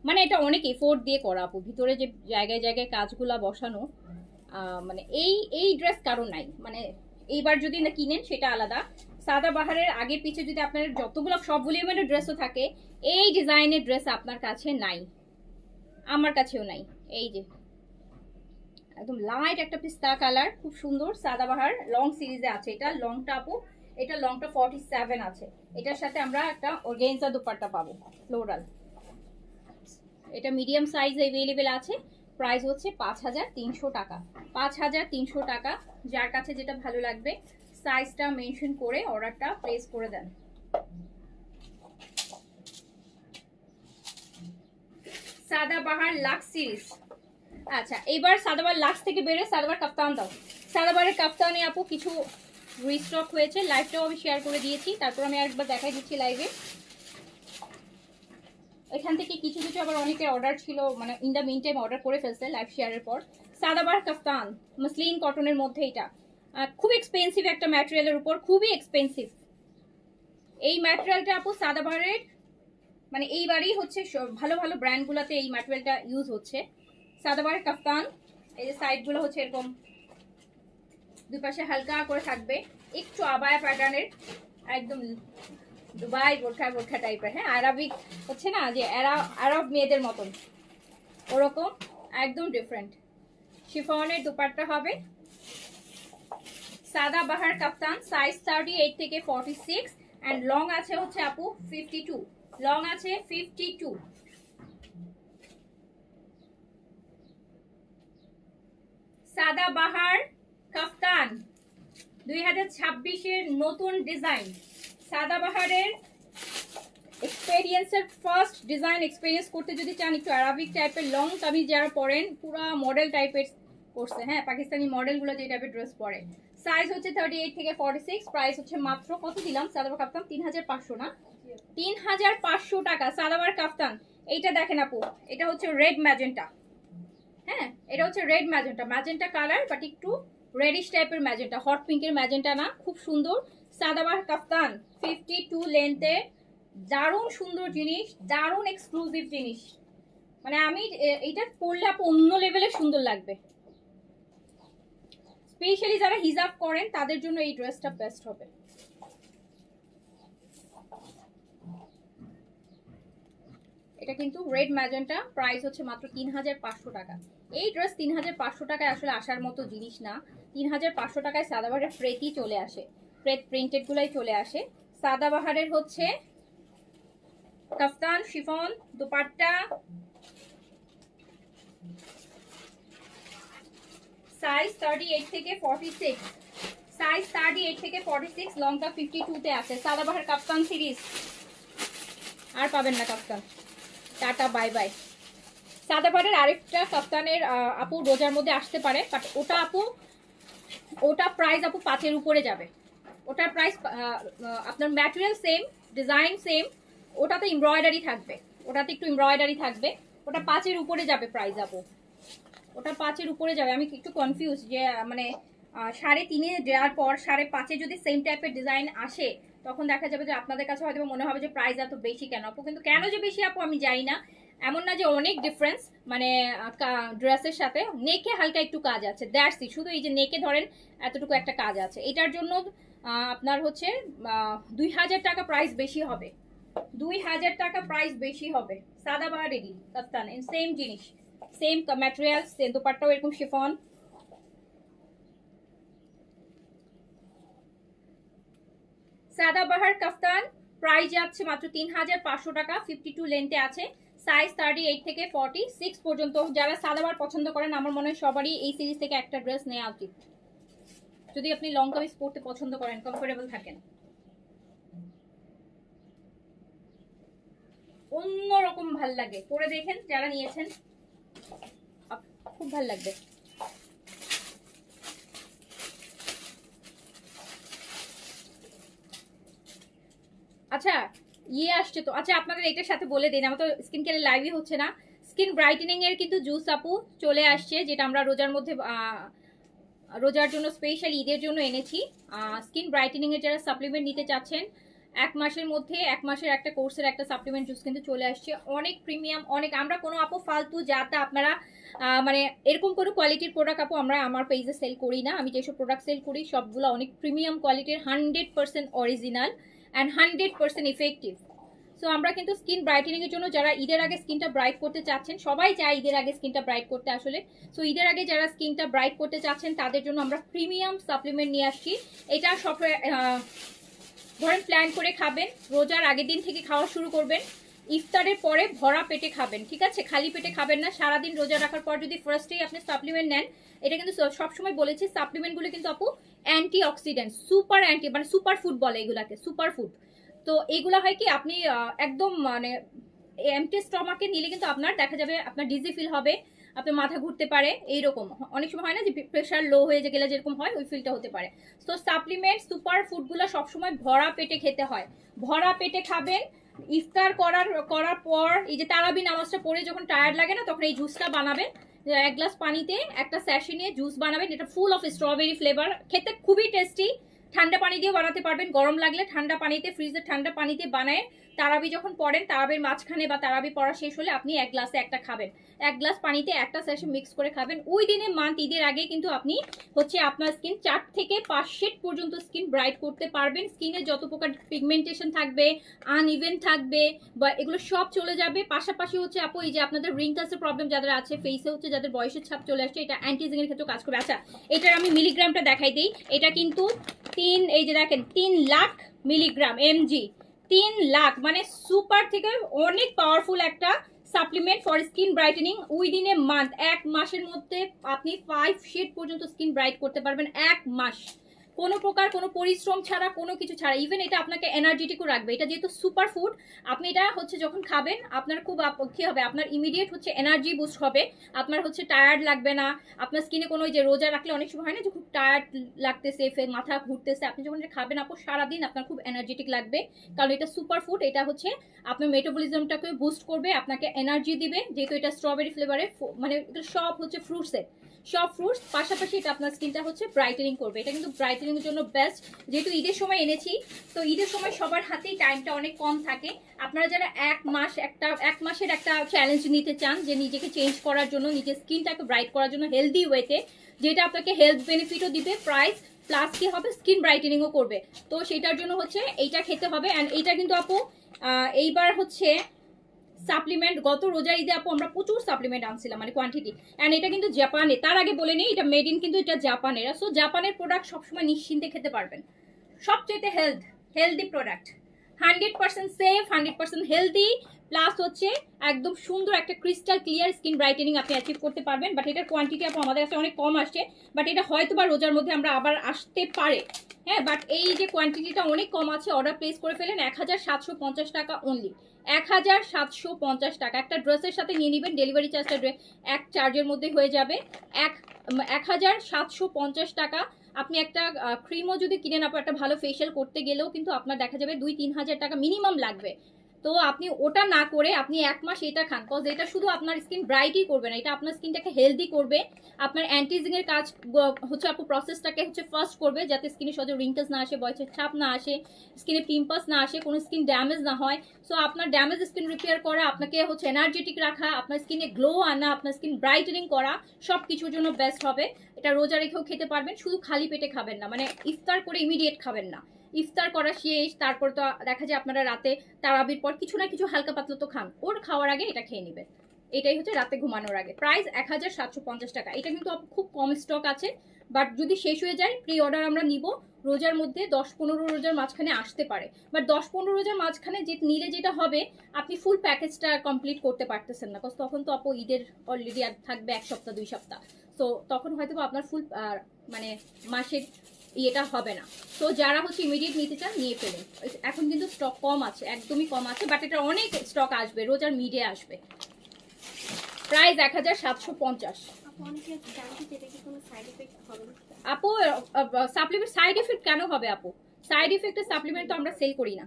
মানে এটা অনেক এফোর্ট দিয়ে করা আপু, ভিতরে যে জায়গায় জায়গায় কাজগুলা বসানো। মানে এই ড্রেস কারো নাই, মানে এইবার যদি না কিনেন সেটা আলাদা। সাদাবাহারের আগে পিছে যদি আপনার যতগুলো সব ভলিউমের ড্রেসও থাকে, এই ডিজাইনের ড্রেস আপনার কাছে নাই, আমার কাছেও নাই। এই যে একদম লাইট একটা পিস্তা কালার, খুব সুন্দর। সাদাবাহার লং সিরিজে আছে এটা, লংটা আপু এটা লংটা 47 আছে। এটার সাথে আমরা একটা অর্গানজা দুপাট্টা পাবো ফ্লোরাল। এটা মিডিয়াম সাইজ अवेलेबल আছে। প্রাইস হচ্ছে 5300 টাকা, 5300 টাকা। যার কাছে যেটা ভালো লাগবে সাইজটা মেনশন করে অর্ডারটা প্লেস করে দেন। Sadabahar luxe series. আচ্ছা এবার সাদাবাহার লাক্স থেকে বেরোয় সাদাবাহার কাপ্তান দাও। সাদাবাহারের কাপ্তানে আপু কিছু রিস্টক হয়েছে, লাইভটাও আমি শেয়ার করে দিয়েছি, তারপর আমি আরেকবার দেখাই দিচ্ছি লাইভে। এখান থেকে কিছু কিছু আবার অনেকের অর্ডার ছিল, মানে in the mean time order করে ফেলছে লাইভ শেয়ারের পর। সাদাবাহার কাফতান মসলিন কটনের মধ্যে, এটা খুব এক্সপেন্সিভ একটা ম্যাটেরিয়ালের উপর, খুবই এক্সপেন্সিভ এই ম্যাটেরিয়ালটা আপু। সাদাবাহারের মানে এইবারই হচ্ছে ভালো ভালো ব্র্যান্ডগুলোতে এই ম্যাটেরিয়ালটা ইউজ হচ্ছে। সাদাবাহার কাফতান, এই যে সাইডগুলো হচ্ছে এরকম দুই পাশে হালকা করে থাকবে, একটু আবায়া প্যাটার্নের, একদম দুবাই বোরখা বোরখা টাইপের। হ্যাঁ আরবিক হচ্ছে না যে আরব মেয়েদের মতন, ওরকম একদম ডিফারেন্ট। শিফনের দুপাট্টা হবে। সাদাবাহার কাফতান, সাইজ 38 থেকে 46 এন্ড লং আছে হচ্ছে আপু 52, লং আছে 52। সাদাবাহার কাফতান 2026-এর নতুন ডিজাইন। সাদাবাহারের এক্সপেরিয়েন্সের ফার্স্ট ডিজাইন এক্সপেরিয়েন্স করতে যদি চান, একটু আরাবিক টাইপের লং কামিজ যারা পরেন, পুরো মডেল টাইপের করছে, হ্যাঁ পাকিস্তানি মডেলগুলো যে টাইপের ড্রেস পরে। সাইজ হচ্ছে 38 থেকে 46, প্রাইস হচ্ছে মাত্র কত দিলাম সাদাবার কাফতান 3500 না, 3500 টাকা সাদাবার কাফতান। এইটা দেখেন আপু, এটা হচ্ছে রেড ম্যাজেন্টা, হ্যাঁ এটা হচ্ছে red magenta, magenta colour but একটু রেডিশ টাইপের ম্যাজেন্টা, হট পিঙ্কের ম্যাজেন্টা না, খুব সুন্দর সাদাবার কাফতান 52 লেন্থে। দারুণ সুন্দর জিনিস, দারুণ এক্সক্লুসিভ জিনিস, মানে আমি এটা পরলে আপু অন্য লেভেলের সুন্দর লাগবে। স্পেশালি যারা হিজাব করেন তাদের জন্য এই ড্রেসটা বেস্ট হবে। এটা কিন্তু রেড ম্যাজেন্টা, প্রাইস হচ্ছে মাত্র 3500 টাকা। এই ড্রেস 3500 টাকায় আসলে আসার মতো জিনিস না। 3500 টাকায় সাদাবাহারের প্রেতই চলে আসে, প্রেত প্রিন্টেড গুলাই চলে আসে। সাদাবাহারের হচ্ছে কাফতান শিফন দুপাট্টা, সাইজ 38 থেকে 46, সাইজ 38 থেকে 46, লংটা 52 তে আছে। সাদাবাহার কাফতান সিরিজ আর পাবেন না কাফতান, টাটা বাই বাই। সাদাবাহারের আরেকটা কাফতানের আপু রোজার মধ্যে আসতে পারে, বাট ওটা আপু ওটা প্রাইস আপু 5-এর উপরে যাবে। ওটার প্রাইস আপনার ম্যাটেরিয়াল সেম, ডিজাইন সেম, ওটাতে এমব্রয়ডারি থাকবে, ওটাতে একটু এমব্রয়ডারি থাকবে, ওটা 5-এর উপরে যাবে প্রাইস আপু, ওটা 5-এর উপরে যাবে। আমি একটু কনফিউজ যে মানে 3.5-এ দেওয়ার পর 5.5-এ যদি সেম টাইপের ডিজাইন আসে তখন দেখা যাবে যে আপনাদের কাছে হয়তো মনে হবে যে প্রাইস এত বেশি কেন আপু, কিন্তু কেন যে বেশি আপু আমি জানি না। এমন না যে অনেক ডিফারেন্স, মানে ড্রেসের সাথে নেকে হালকা একটু কাজ আছে, দ্যাটস ইট, শুধু এই যে নেকে ধরেন এতটুকু একটা কাজ আছে। এটার জন্য আপনার হচ্ছে 2000 টাকা প্রাইস বেশি হবে, 2000 টাকা প্রাইস বেশি হবে। সাদাবাহারেরই কাফতান সেম জিনিস, সেম ম্যাটেরিয়াল, সেম দোপাট্টাও এরকম শিফন। সাদাবাহার কাফতান প্রাইস যাচ্ছে মাত্র 3500 টাকা, 52 লেন্থে আছে, সাইজ 38 থেকে 46 পর্যন্ত। যারা সাদাবাহার পছন্দ করেন আমার মনে হয় সবারই এই সিরিজ থেকে একটা ড্রেস নেওয়া উচিত, যদি আপনি লং কামিজ পরতে পছন্দ করেন, কমফোর্টেবল থাকেন। অন্যরকম ভাল লাগে, পরে দেখেন যারা নিয়েছেন খুব ভাল লাগবে। আচ্ছা আসছে তো, আচ্ছা আপনাদের এটার সাথে বলে দিন, আমার তো স্কিন কেয়ারের লাইভই হচ্ছে না। স্কিন ব্রাইটেনিং এর কিন্তু জুস আপু চলে আসছে, যেটা আমরা রোজার মধ্যে রোজার জন্য স্পেশাল ঈদের জন্য এনেছি। স্কিন ব্রাইটেনিং এর যারা সাপ্লিমেন্ট নিতে চাচ্ছেন, 1 মাসের মধ্যে 1 মাসের একটা কোর্সের একটা সাপ্লিমেন্ট জুস কিন্তু চলে আসছে, অনেক প্রিমিয়াম, অনেক। আমরা কোনো আপু ফালতু যাতা আপনারা মানে এরকম কোনো কোয়ালিটির প্রোডাক্ট আপু আমরা আমার পেজে সেল করি না। আমি যেসব প্রোডাক্ট সেল করি সবগুলো অনেক প্রিমিয়াম কোয়ালিটির, 100% অরিজিনাল অ্যান্ড 100% ইফেক্টিভ। সো আমরা কিন্তু স্কিন ব্রাইটেনিং এর জন্য যারা ঈদের আগে স্কিনটা ব্রাইট করতে চাচ্ছেন, সবাই চায় ঈদের আগে স্কিনটা ব্রাইট করতে আসলে। সো ঈদের আগে যারা স্কিনটা ব্রাইট করতে চাচ্ছেন তাদের জন্য আমরা প্রিমিয়াম সাপ্লিমেন্ট নিয়ে আসছি। এটা সব ধরেন প্ল্যান করে খাবেন, রোজার আগের দিন থেকে খাওয়া শুরু করবেন, ইফতারের পরে ভরা পেটে খাবেন, ঠিক আছে, খালি পেটে খাবেন না। সারাদিন রোজা রাখার পর যদি ফার্স্টেই আপনি সাপ্লিমেন্ট নেন, এটা কিন্তু সবসময় বলেছি সাপ্লিমেন্টগুলো কিন্তু আপু অ্যান্টি অক্সিডেন্ট, সুপার অ্যান্টি, মানে সুপার ফুড বলে এগুলাকে, সুপার ফুড। তো এগুলো হয় কি আপনি একদম মানে এমটি স্টমাকে নিলে কিন্তু আপনার দেখা যাবে আপনার ডিজি ফিল হবে, আপনার মাথা ঘুরতে পারে, এইরকম অনেক সময় হয় না যে প্রেশার লো হয়ে গেলে যেরকম হয় ওই ফিলটা হতে পারে। তো সাপ্লিমেন্ট সুপার ফুডগুলো সবসময় ভরা পেটে খেতে হয়, ভরা পেটে খাবেন। ইফতার করার পর এই যে তারাবি নামাজটা পড়ে যখন টায়ার্ড লাগে না, তখন এই জুসটা বানাবেন, 1 গ্লাস পানিতে একটা স্যাশে নিয়ে জুস বানাবেন। এটা ফুল অফ স্ট্রবেরি ফ্লেভার, খেতে খুবই টেস্টি। ঠান্ডা পানি দিয়েও বানাতে পারবেন, গরম লাগলে ঠান্ডা পানিতে, ফ্রিজের ঠান্ডা পানিতে বানায় তারাবি যখন পড়েন, তারাবির মাঝখানে বা তারাবি পড়া শেষ হলে আপনি 1 গ্লাসে একটা খাবেন, 1 গ্লাস পানিতে একটা স্যাশে মিক্স করে খাবেন। ওই দিনে মান্থ ঈদের আগে কিন্তু আপনি হচ্ছে আপনার স্কিন 4 থেকে 5 শেড পর্যন্ত স্কিন ব্রাইট করতে পারবেন। স্কিনে যত প্রকার পিগমেন্টেশন থাকবে, আনইভেন থাকবে বা এগুলো সব চলে যাবে। পাশাপাশি হচ্ছে আপু এই যে আপনাদের রিঙ্কলসের প্রবলেম যাদের আছে, ফেসে হচ্ছে যাদের বয়সের ছাপ চলে আসছে, এটা অ্যান্টি এজিং এর ক্ষেত্রে কাজ করবে। আচ্ছা এটার আমি মিলিগ্রামটা দেখাই দিই, এটা কিন্তু 3 লাখ মিলিগ্রাম mg, 3 লাখ, মানে সুপার থেকে অনেক পাওয়ারফুল একটা supplement for skin brightening within a month, 1 মাসের মধ্যে আপনি 5 শেড পর্যন্ত স্কিন ব্রাইট করতে পারবেন 1 মাস, কোনো প্রকার কোনো পরিশ্রম ছাড়া, কোনো কিছু ছাড়া। ইভেন এটা আপনাকে এনার্জেটিকও রাখবে। এটা যেহেতু সুপার ফুড, আপনি এটা হচ্ছে যখন খাবেন আপনার খুব কি হবে, আপনার ইমিডিয়েট হচ্ছে এনার্জি বুস্ট হবে, আপনার হচ্ছে টায়ার্ড লাগবে না, আপনার স্কিনে কোনো যে রোজা রাখলে অনেক সময় হয় না যে খুব টায়ার্ড লাগতেছে, মাথা ঘুরতেছে, আপনি যখন এটা খাবেন আপু সারাদিন আপনার খুব এনার্জেটিক লাগবে, কারণ এটা সুপার ফুড। এটা হচ্ছে আপনার মেটাবলিজমটাকে বুস্ট করবে, আপনাকে এনার্জি দিবে, যেহেতু এটা স্ট্রবেরি ফ্লেভারে, মানে সব হচ্ছে ফ্রুটসের, সব ফ্রুটস, পাশাপাশি এটা আপনার স্কিনটা হচ্ছে ব্রাইটেনিং করবে। এটা কিন্তু ব্রাইটেনিং এর জন্য বেস্ট। যেহেতু ঈদের সময় এনেছি, তো ঈদের সময় সবার হাতেই টাইমটা অনেক কম থাকে। আপনারা যারা 1 মাসের একটা চ্যালেঞ্জ নিতে চান, যে নিজেকে চেঞ্জ করার জন্য, নিজের স্কিনটাকে ব্রাইট করার জন্য হেলদি ওয়েতে, যেটা আপনাকে হেলথ বেনিফিটও দিবে, প্রাইস প্লাস কি হবে, স্কিন ব্রাইটেনিংও করবে, তো সেটার জন্য হচ্ছে এইটা খেতে হবে। অ্যান্ড এইটা কিন্তু আপু এইবার হচ্ছে সাপ্লিমেন্ট, গত রোজার ঈদে আপু আমরা প্রচুর সাপ্লিমেন্ট আনছিলাম, মানে কোয়ান্টিটি। অ্যান্ড এটা কিন্তু জাপানে, তার আগে বলে নেই এটা মেড ইন কিন্তু এটা জাপানের। সো জাপানের প্রোডাক্ট সবসময় নিশ্চিন্তে খেতে পারবেন, সবচেয়ে healthy product, 100% safe, 100% healthy, plus হচ্ছে একদম সুন্দর একটা ক্রিস্টাল ক্লিয়ার স্কিন ব্রাইটেনিং আপনি অ্যাচিভ করতে পারবেন। বাট এটার কোয়ান্টিটি আপু আমাদের কাছে অনেক কম আসছে, বাট এটা হয়তো বা রোজার মধ্যে আমরা আবার আসতে পারে, হ্যাঁ। বাট এই যে কোয়ান্টিটিটা অনেক কম আছে, অর্ডার প্লেস করে ফেলেন 1750 টাকা অনলি, 1750 টাকা। একটা ড্রেসের সাথে নিয়ে নেবেন, ডেলিভারি চার্জটা এক চার্জের মধ্যে হয়ে যাবে, 1750 টাকা। আপনি একটা ক্রিমও যদি কিনেন, আপনার একটা ভালো ফেশিয়াল করতে গেলেও কিন্তু আপনার দেখা যাবে 2-3 হাজার টাকা মিনিমাম লাগবে। তো আপনি ওটা না করে আপনি 1 মাস এটা খান, কজ এটা শুধু আপনার স্কিন ব্রাইটই করবে না, এটা আপনার স্কিনটাকে হেলদি করবে, আপনার অ্যান্টিজিং এর কাজ হচ্ছে আপু প্রসেসটাকে হচ্ছে ফার্স্ট করবে, যাতে স্কিনে সহজে রিঙ্কেলস না আসে, বয়সের ছাপ না আসে, স্কিনে পিম্পলস না আসে, কোনো স্কিন ড্যামেজ না হয়। সো আপনার ড্যামেজ স্কিন রিপেয়ার করা, আপনাকে হচ্ছে এনার্জেটিক রাখা, আপনার স্কিনে গ্লো আনা, আপনার স্কিন ব্রাইটেনিং করা, সব কিছুর জন্য বেস্ট হবে। এটা রোজা রেখেও খেতে পারবেন, শুধু খালি পেটে খাবেন না, মানে ইফতার করে ইমিডিয়েট খাবেন না, ইফতার করা শেষ, তারপর তো দেখা যায় আপনারা রাতে তারাবির পর কিছু না কিছু হালকা পাতলা তো খান, ওর খাওয়ার আগে এটা খেয়ে নেবেন। এটাই হচ্ছে রাতে ঘুমানোর আগে। প্রাইস 1750 টাকা। এটা কিন্তু খুব কম স্টক আছে, বাট যদি শেষ হয়ে যায় প্রি অর্ডার আমরা নিব। রোজার মধ্যে 10-15 রোজার মাঝখানে আসতে পারে, বাট 10-15 রোজার মাঝখানে যে নিলে যেটা হবে, আপনি ফুল প্যাকেজটা কমপ্লিট করতে পারতেছেন না, বিকজ তখন তো আপু ঈদের অলরেডি আর থাকবে 1 সপ্তাহ 2 সপ্তাহ, তো তখন হয়তো আপনার ফুল মানে মাসের ইয়েটা হবে না। তো যারা হচ্ছে ইমিডিয়েট নিতে চান নিয়ে ফেলেন, এখন কিন্তু স্টক কম আছে, একদমই কম আছে, বাট এটা অনেক স্টক আসবে, রোজার মিডে আসবে। প্রাইস 1750। আপু সাপ্লিমেন্ট সাইড এফেক্ট কেন হবে আপু? সাইড এফেক্টের সাপ্লিমেন্ট তো আমরা সেল করি না,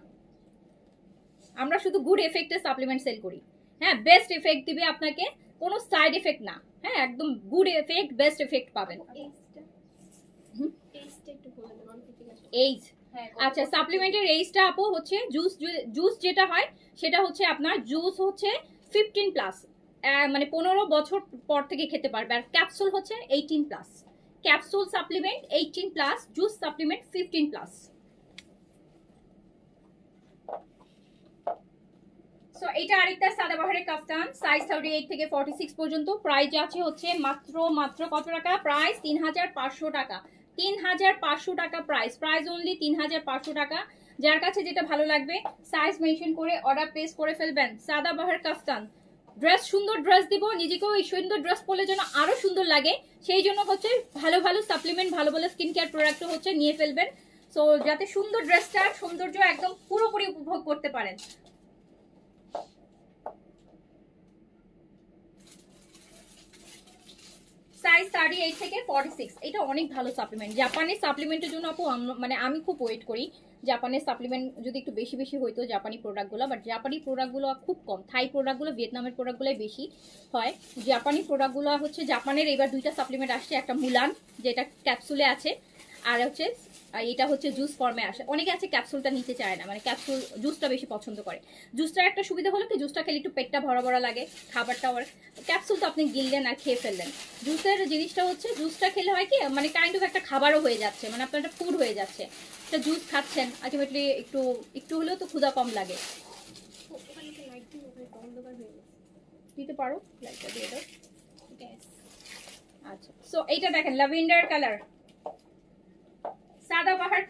আমরা শুধু গুড এফেক্টের সাপ্লিমেন্ট সেল করি। হ্যাঁ, বেস্ট এফেক্ট দিবে আপনাকে, কোনো সাইড এফেক্ট না, হ্যাঁ একদম গুড এফেক্ট, বেস্ট এফেক্ট পাবেন। এইজ, আচ্ছা সাপ্লিমেন্টের এইজটা আপু হচ্ছে জুস যেটা হয় সেটা হচ্ছে আপনার জুস হচ্ছে 15+, মানে 15 বছর পর থেকে খেতে পারবে, আর ক্যাপসুল হচ্ছে 18+, capsule supplement 18+, juice supplement 15+। So এটা আরেকটা সাদাবাহারের কাফতান, সাইজ 38 থেকে 46 পর্যন্ত, প্রাইস আছে হচ্ছে মাত্র কত টাকা, প্রাইস 3500 টাকা, 3500 টাকা প্রাইস অনলি 3500 টাকা। যার কাছে যেটা ভালো লাগবে সাইজ মেনশন করে অর্ডার প্লেস করে ফেলবেন। সাদাবাহার কাফতান ড্রেস, সুন্দর ড্রেস দিব, নিজেকেও এই সুন্দর ড্রেস পরলে যেন আরো সুন্দর লাগে, সেই জন্য হচ্ছে ভালো সাপ্লিমেন্ট, ভালো স্কিন কেয়ার প্রোডাক্ট হচ্ছে নিয়ে ফেলবেন, সো যাতে সুন্দর ড্রেসটার সৌন্দর্য একদম পুরোপুরি উপভোগ করতে পারেন। সাইজ 38 থেকে 46, এটা অনেক ভালো সাপ্লিমেন্ট। জাপানের সাপ্লিমেন্টের জন্য আপু মানে আমি খুব ওয়েট করি, জাপানের সাপ্লিমেন্ট যদি একটু বেশি হইতো জাপানি প্রোডাক্টগুলো, বাট জাপানি প্রোডাক্টগুলো খুব কম, থাই প্রোডাক্টগুলো, ভিয়েতনামের প্রোডাক্টগুলোই বেশি হয়, জাপানি প্রোডাক্টগুলো হচ্ছে। জাপানের এবার 2টা সাপ্লিমেন্ট আসছে, একটা মুলান যেটা ক্যাপসুলে আছে, আর হচ্ছে এটা হচ্ছে জুস ফর্মে আসে। অনেকে আছে ক্যাপসুলটা নিতে চায় না, মানে ক্যাপসুল জুসটা বেশি পছন্দ করে। জুসটার একটা সুবিধা হলো কি, জুসটা খেলে একটু পেটটা ভরা লাগে, খাবারটা, আর ক্যাপসুল তো আপনি গিললেন আর খেয়ে ফেললেন। জুসের জিনিসটা হচ্ছে, জুসটা খেলে হয় কি, মানে কাইন্ড অফ একটা খাবারও হয়ে যাচ্ছে, মানে আপনার একটা ফুড হয়ে যাচ্ছে, একটা জুস খাচ্ছেন আলটিমেটলি, একটু হলেও তো ক্ষুধা কম লাগে। দিতে পারো, লাইটটা দিয়ে দাও। আচ্ছা, সো এইটা দেখেন lavender colour, Sadabahar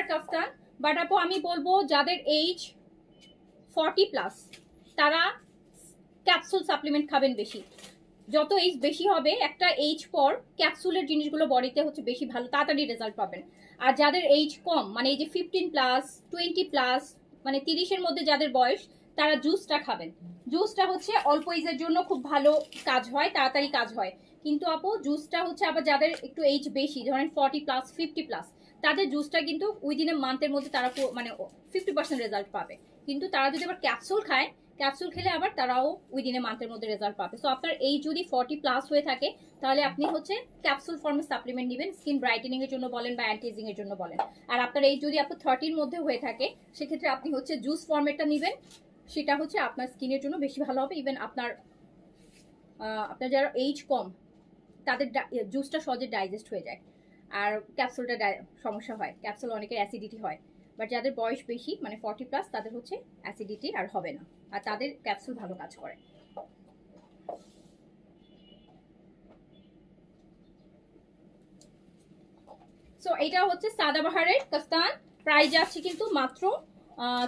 kaftan, but আপু আমি বলবো যাদের এইজ 40+ তারা ক্যাপসুল সাপ্লিমেন্ট খাবেন বেশি। যত এইজ বেশি হবে একটা এইজ পর ক্যাপসুলের জিনিসগুলো বডিতে হচ্ছে বেশি ভালো, তাড়াতাড়ি রেজাল্ট পাবেন। আর যাদের এইজ কম, মানে এই যে 15+, 20+, মানে 30-এর মধ্যে যাদের বয়স, তারা জুসটা খাবেন। জুসটা হচ্ছে অল্প এইজের জন্য খুব ভালো কাজ হয়, তাড়াতাড়ি কাজ হয়। কিন্তু আপু জুসটা হচ্ছে আবার যাদের একটু এইজ বেশি, ধরেন 40+, 50+, তাদের জুসটা কিন্তু উইদিন এ মান্থের মধ্যে তারা মানে 50% রেজাল্ট পাবে। কিন্তু তারা যদি আবার ক্যাপসুল খায়, ক্যাপসুল খেলে আবার তারাও উইদিন এ মান্থের মধ্যে রেজাল্ট পাবে। সো আপনার এই যদি 40+ হয়ে থাকে, তাহলে আপনি হচ্ছে ক্যাপসুল ফর্মে সাপ্লিমেন্ট নেবেন, স্কিন ব্রাইটেনিং এর জন্য বলেন বা অ্যান্টি এজিং এর জন্য বলেন। আর আপনার এই যদি আপনার 30-র মধ্যে হয়ে থাকে, সেক্ষেত্রে আপনি হচ্ছে জুস ফর্মেটটা নেবেন, সেটা হচ্ছে আপনার স্কিনের জন্য বেশি ভালো হবে। ইভেন আপনার যারা এইজ কম, তাদের জুসটা সহজে ডাইজেস্ট হয়ে যায়। আর ক্যাপসুলটা সমস্যা হয়, ক্যাপসুল অনেকের অ্যাসিডিটি হয়। বাট যাদের বয়স বেশি, মানে 40+, তাদের হচ্ছে অ্যাসিডিটি আর হবে না, আর তাদের ক্যাপসুল ভালো কাজ করে। সো এটা হচ্ছে সাদাবাহারের কাস্তান, প্রাইস যাচ্ছে কিন্তু মাত্র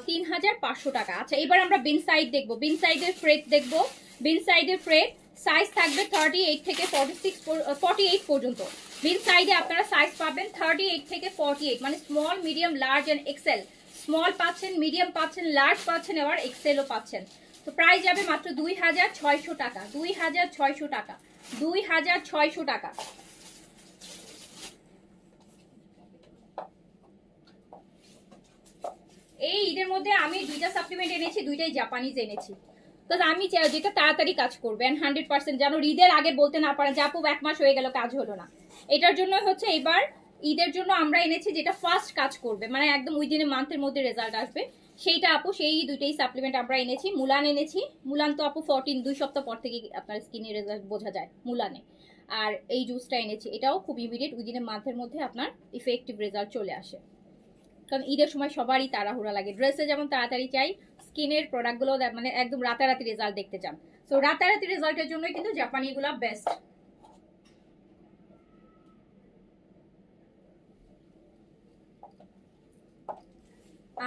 3500 টাকা। আচ্ছা, এবার আমরা বিন সাইড দেখবো, বিন সাইডের ফ্রেট দেখবো। বিন সাইডের ফ্রেট সাইজ থাকবে 38 থেকে 48 পর্যন্ত। বিন সাইডে আপনারা সাইজ পাবেন 38 থেকে 48, মানে small, medium, large and XL. Small পাচ্ছেন, মিডিয়াম পাচ্ছেন, লার্জ পাচ্ছেন, আবার এক্সেলও পাচ্ছেন। তো প্রাইস যাবে মাত্র 2600 টাকা, 2600 টাকা, 2600 টাকা। এই ঈদের মধ্যে আমি দুইটা সাপ্লিমেন্ট এনেছি, দুইটাই জাপানিজ এনেছি। তো আমি যেটা তাড়াতাড়ি কাজ করবে, 100% যেন ঈদের আগে বলতে না পারেন যে আপু 1 মাস হয়ে গেল কাজ হলো না। এটার জন্য হচ্ছে এবার ঈদের জন্য আমরা এনেছি যেটা ফার্স্ট কাজ করবে, মানে একদম উইদিন এ মান্থের মধ্যে রেজাল্ট আসবে সেইটা আপু। সেই দুইটাই সাপ্লিমেন্ট আমরা এনেছি। মুলান এনেছি, মুলান তো আপু 2 সপ্তাহ পর থেকে আপনার স্কিনের রেজাল্ট বোঝা যায় মুলানে। আর এই জুসটা এনেছি, এটাও খুব ইমিডিয়েট, উইদিন এ মান্থের মধ্যে আপনার ইফেক্টিভ রেজাল্ট চলে আসে। কারণ ঈদের সময় সবারই তাড়াহুড়া লাগে, ড্রেসে যেমন তাড়াতাড়ি চাই, স্কিনের প্রোডাক্টগুলো মানে একদম রাতারাতি রেজাল্ট দেখতে চান। সো রাতারাতি রেজাল্টের জন্যই কিন্তু জাপানিগুলো বেস্ট।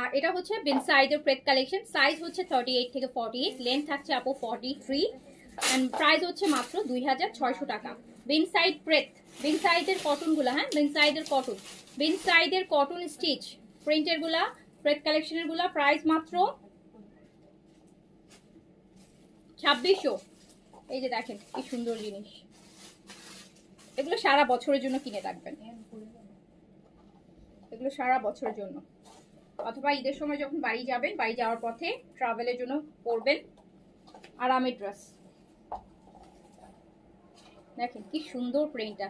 আর এটা হচ্ছে বিনসাইডের প্রেট কালেকশন, সাইজ হচ্ছে 38 থেকে 48, লেন্থ থাকছে আপু 43, এন্ড প্রাইস হচ্ছে মাত্র 2600 টাকা। বিনসাইড প্রেট, বিনসাইডের কটনগুলো, হ্যাঁ বিনসাইডের কটন, বিনসাইডের কটন স্টিচ প্রিন্টের গুলা, প্রেট কালেকশনের গুলা, প্রাইস মাত্র 2600। এই যে দেখেন কি সুন্দর জিনিস, এগুলো সারা বছরের জন্য কিনে রাখবেন, এগুলো সারা বছরের জন্য, অথবা ঈদের সময় যখন বাড়ি যাবেন, বাড়ি যাওয়ার পথে ট্রাভেলের জন্য পরবেন, আরামের ড্রেস। দেখেন কি সুন্দর প্রিন্টটা।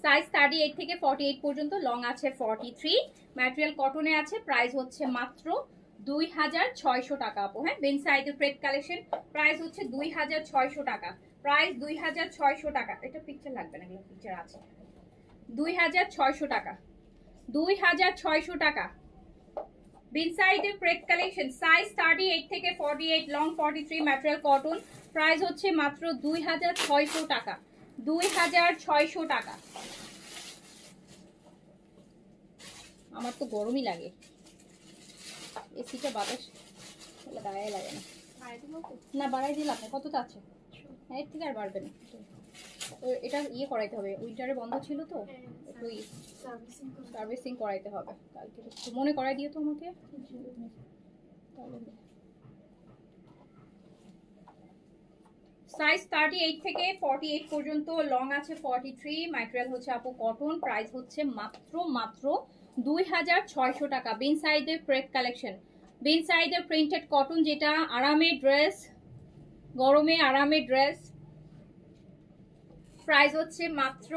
সাইজ 38 থেকে 48 পর্যন্ত, লং আছে 43, ম্যাটেরিয়াল কটনে আছে। প্রাইস হচ্ছে মাত্র 2600 টাকা আপু। হ্যাঁ, বেন সাইডের প্রেট কালেকশন, প্রাইস হচ্ছে 2600 টাকা, প্রাইস 2600 টাকা। এটা পিকচার লাগবে না, এগুলো পিকচার আছে। 2600 টাকা, 2600 টাকা। বিনসাইডের প্রেট কালেকশন, সাইজ 38 থেকে 48, লং 43, ম্যাটেরিয়াল কটন, প্রাইস হচ্ছে মাত্র 2600 টাকা, 2600 টাকা। আমার তো গরমই লাগে, এসিটা বাতাস গায়ে লাগে না, না বাড়াই দিলাম, কতটা আছে, এর থেকে আর বাড়বে না। এটা ইয়ে করাইতে হবে, উইন্টারে বন্ধ ছিল তো, একটু সার্ভিসিং করাইতে হবে কালকে, মনে করাই দিও তো আমাকে। সাইজ 38 থেকে 48 পর্যন্ত, লং আছে 43, ম্যাটেরিয়াল হচ্ছে আপু কটন, প্রাইস হচ্ছে মাত্র 2600 টাকা। বিন সাইডের প্রেট কালেকশন, বিন সাইডের প্রিন্টেড কটন, যেটা আরামের ড্রেস, গরমে আরামের ড্রেস, প্রাইস হচ্ছে মাত্র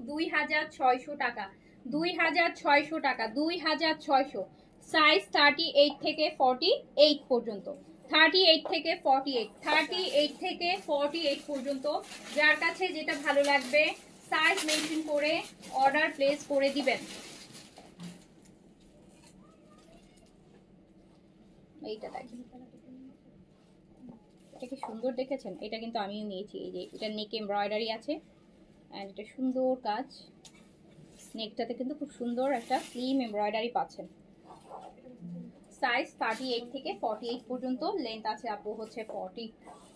2600 টাকা, 2600 টাকা, 2600। সাইজ 38 থেকে 48 পর্যন্ত, 38 থেকে 48, 38 থেকে 48 পর্যন্ত। যার কাছে যেটা ভালো লাগবে সাইজ মেনশন করে অর্ডার প্লেস করে দিবেন। এইটা দেখেন, এটা কি সুন্দর দেখেছেন, এটা কিন্তু আমিও নিয়েছি। এই যে এটা নেক এমব্রয়ডারি আছে, এন্ড এটা সুন্দর কাজ, নেকটাতে কিন্তু খুব সুন্দর একটা স্লিম এমব্রয়ডারি পাচ্ছেন। সাইজ 38 থেকে 48 পর্যন্ত, লেন্থ আছে আপু হচ্ছে 40,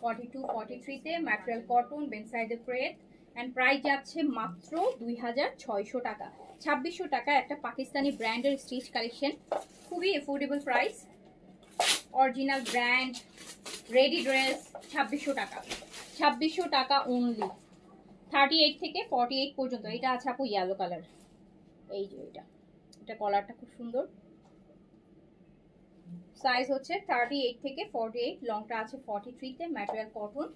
42, 43 তে, ম্যাটেরিয়াল কটন, বেন সাইডে ফ্রেড, এন্ড প্রাইস যাচ্ছে মাত্র 2600 টাকা। 2600 টাকা একটা পাকিস্তানি ব্র্যান্ডের স্টিচ কালেকশন, খুবই affordable price, original brand ready dress. 2600 টাকা, 2600 টাকা অনলি। 38 থেকে 48 পর্যন্ত। এটা আছে আপু ইয়েলো কালার, এই যে এটা কলারটা খুব সুন্দর। সাইজ হচ্ছে 38 থেকে 48, লংটা আছে 43 তে, ম্যাটেরিয়াল কটন,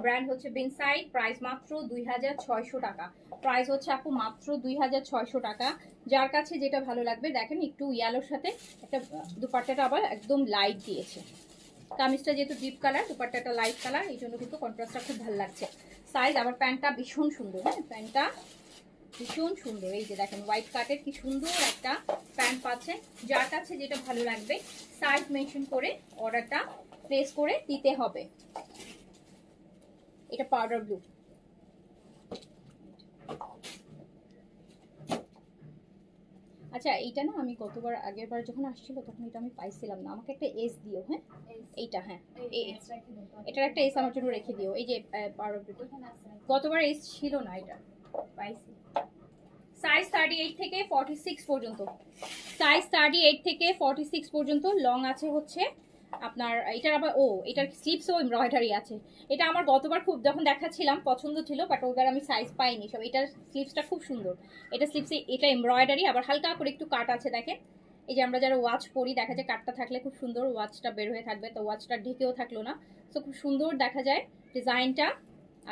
ব্র্যান্ড হচ্ছে বিনসাইড, প্রাইস মাত্র 2600 টাকা। প্রাইস হচ্ছে আপু মাত্র 2600 টাকা। যার কাছে যেটা ভালো লাগবে দেখেন, একটু ইয়েলোর সাথে একটা দুপাট্টাটা আবার একদম লাইট দিয়েছে, কামিজটা যেহেতু ডিপ কালার, দুপাট্টাটা লাইট কালার, এই জন্য কিন্তু কন্ট্রাস্টটা খুব ভালো লাগছে। সাইজ আবার প্যান্টটা ভীষণ সুন্দর, হ্যাঁ প্যান্টটা ভীষণ সুন্দর। এই যে দেখেন হোয়াইট কাটের কি সুন্দর একটা প্যান্ট পাচ্ছেন। যার কাছে যেটা ভালো লাগবে সাইজ মেনশন করে অর্ডারটা প্লেস করে দিতে হবে। এটা পাউডার ব্লু, আচ্ছা এইটা না আমি গতবার আগের বার যখন আসছিল তখন এটা আমি পাইছিলাম না, আমাকে একটা এস দিও। হ্যাঁ এইটা, হ্যাঁ এটার একটা এস আমার জন্য রেখে দিও। এই যে পাউডার ব্লু, গতবার এস ছিল না, এটা পাইছি। সাইজ 38 থেকে 46 পর্যন্ত, সাইজ 38 থেকে 46 পর্যন্ত, লং আছে হচ্ছে আপনার। এটার আবার এটার স্লিপসও এমব্রয়ডারি আছে। এটা আমার গতবার খুব যখন দেখাচ্ছিলাম পছন্দ ছিল, বাট ওবার আমি সাইজ পাইনি সব। এটার স্লিপসটা খুব সুন্দর, এটা স্লিপসে এটা এমব্রয়ডারি, আবার হালকা করে একটু কাট আছে দেখেন। এই যে আমরা যারা ওয়াচ পরি দেখা যায় কাটটা থাকলে খুব সুন্দর ওয়াচটা বের হয়ে থাকবে, তো ওয়াচটা ঢেকেও থাকলো না, তো খুব সুন্দর দেখা যায় ডিজাইনটা।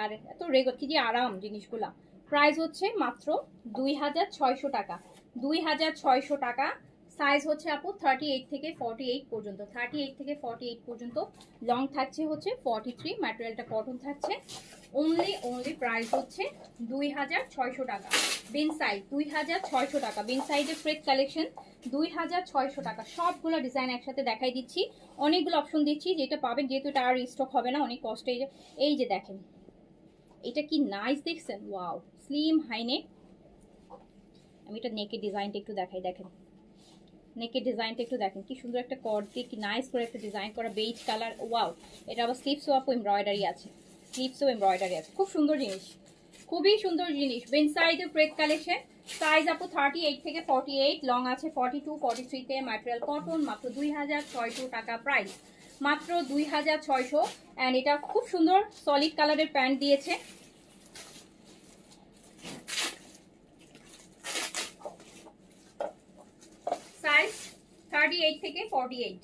আর এত কি যে আরাম জিনিসগুলা। প্রাইস হচ্ছে মাত্র 2600 টাকা, 2600 টাকা। সাইজ হচ্ছে আপু 38 থেকে 48 পর্যন্ত, 38 থেকে 48 পর্যন্ত, লং থাকছে হচ্ছে 43, ম্যাটেরিয়ালটা কটন থাকছে। অনলি প্রাইস হচ্ছে 2600 টাকা। বিন সাইজ 2600 টাকা, বিন সাইজের ফ্রেড কালেকশন 2600 টাকা। সবগুলো ডিজাইন একসাথে দেখাই দিচ্ছি, অনেকগুলো অপশন দিচ্ছি, যেটা পাবেন যেহেতু এটা আর স্টক হবে না অনেক কষ্টে। এই যে দেখেন এটা কি নাইস দেখছেন, ওয়াও স্লিম হাইনেক। আমি এটা নেকের ডিজাইনটা একটু দেখাই, দেখেন নেকের ডিজাইনটা একটু দেখেন কি সুন্দর একটা কর্ড দিয়ে কি নাইস করে একটা ডিজাইন করা, বেজ কালার, ওয়াও। এটা আবার স্লিপসও আপু এমব্রয়ডারি আছে, স্লিপসও এমব্রয়ডারি আছে, খুব সুন্দর জিনিস, খুবই সুন্দর জিনিস। বেন সাইডের ফ্রেড কালেকশন, সাইজ আপু 38 থেকে 48, লং আছে 42, 43 তে, ম্যাটেরিয়াল কটন, মাত্র 2600 টাকা প্রাইস, মাত্র 2600। অ্যান্ড এটা খুব সুন্দর সলিড কালারের প্যান্ট দিয়েছে। সাইজ 38 থেকে 48,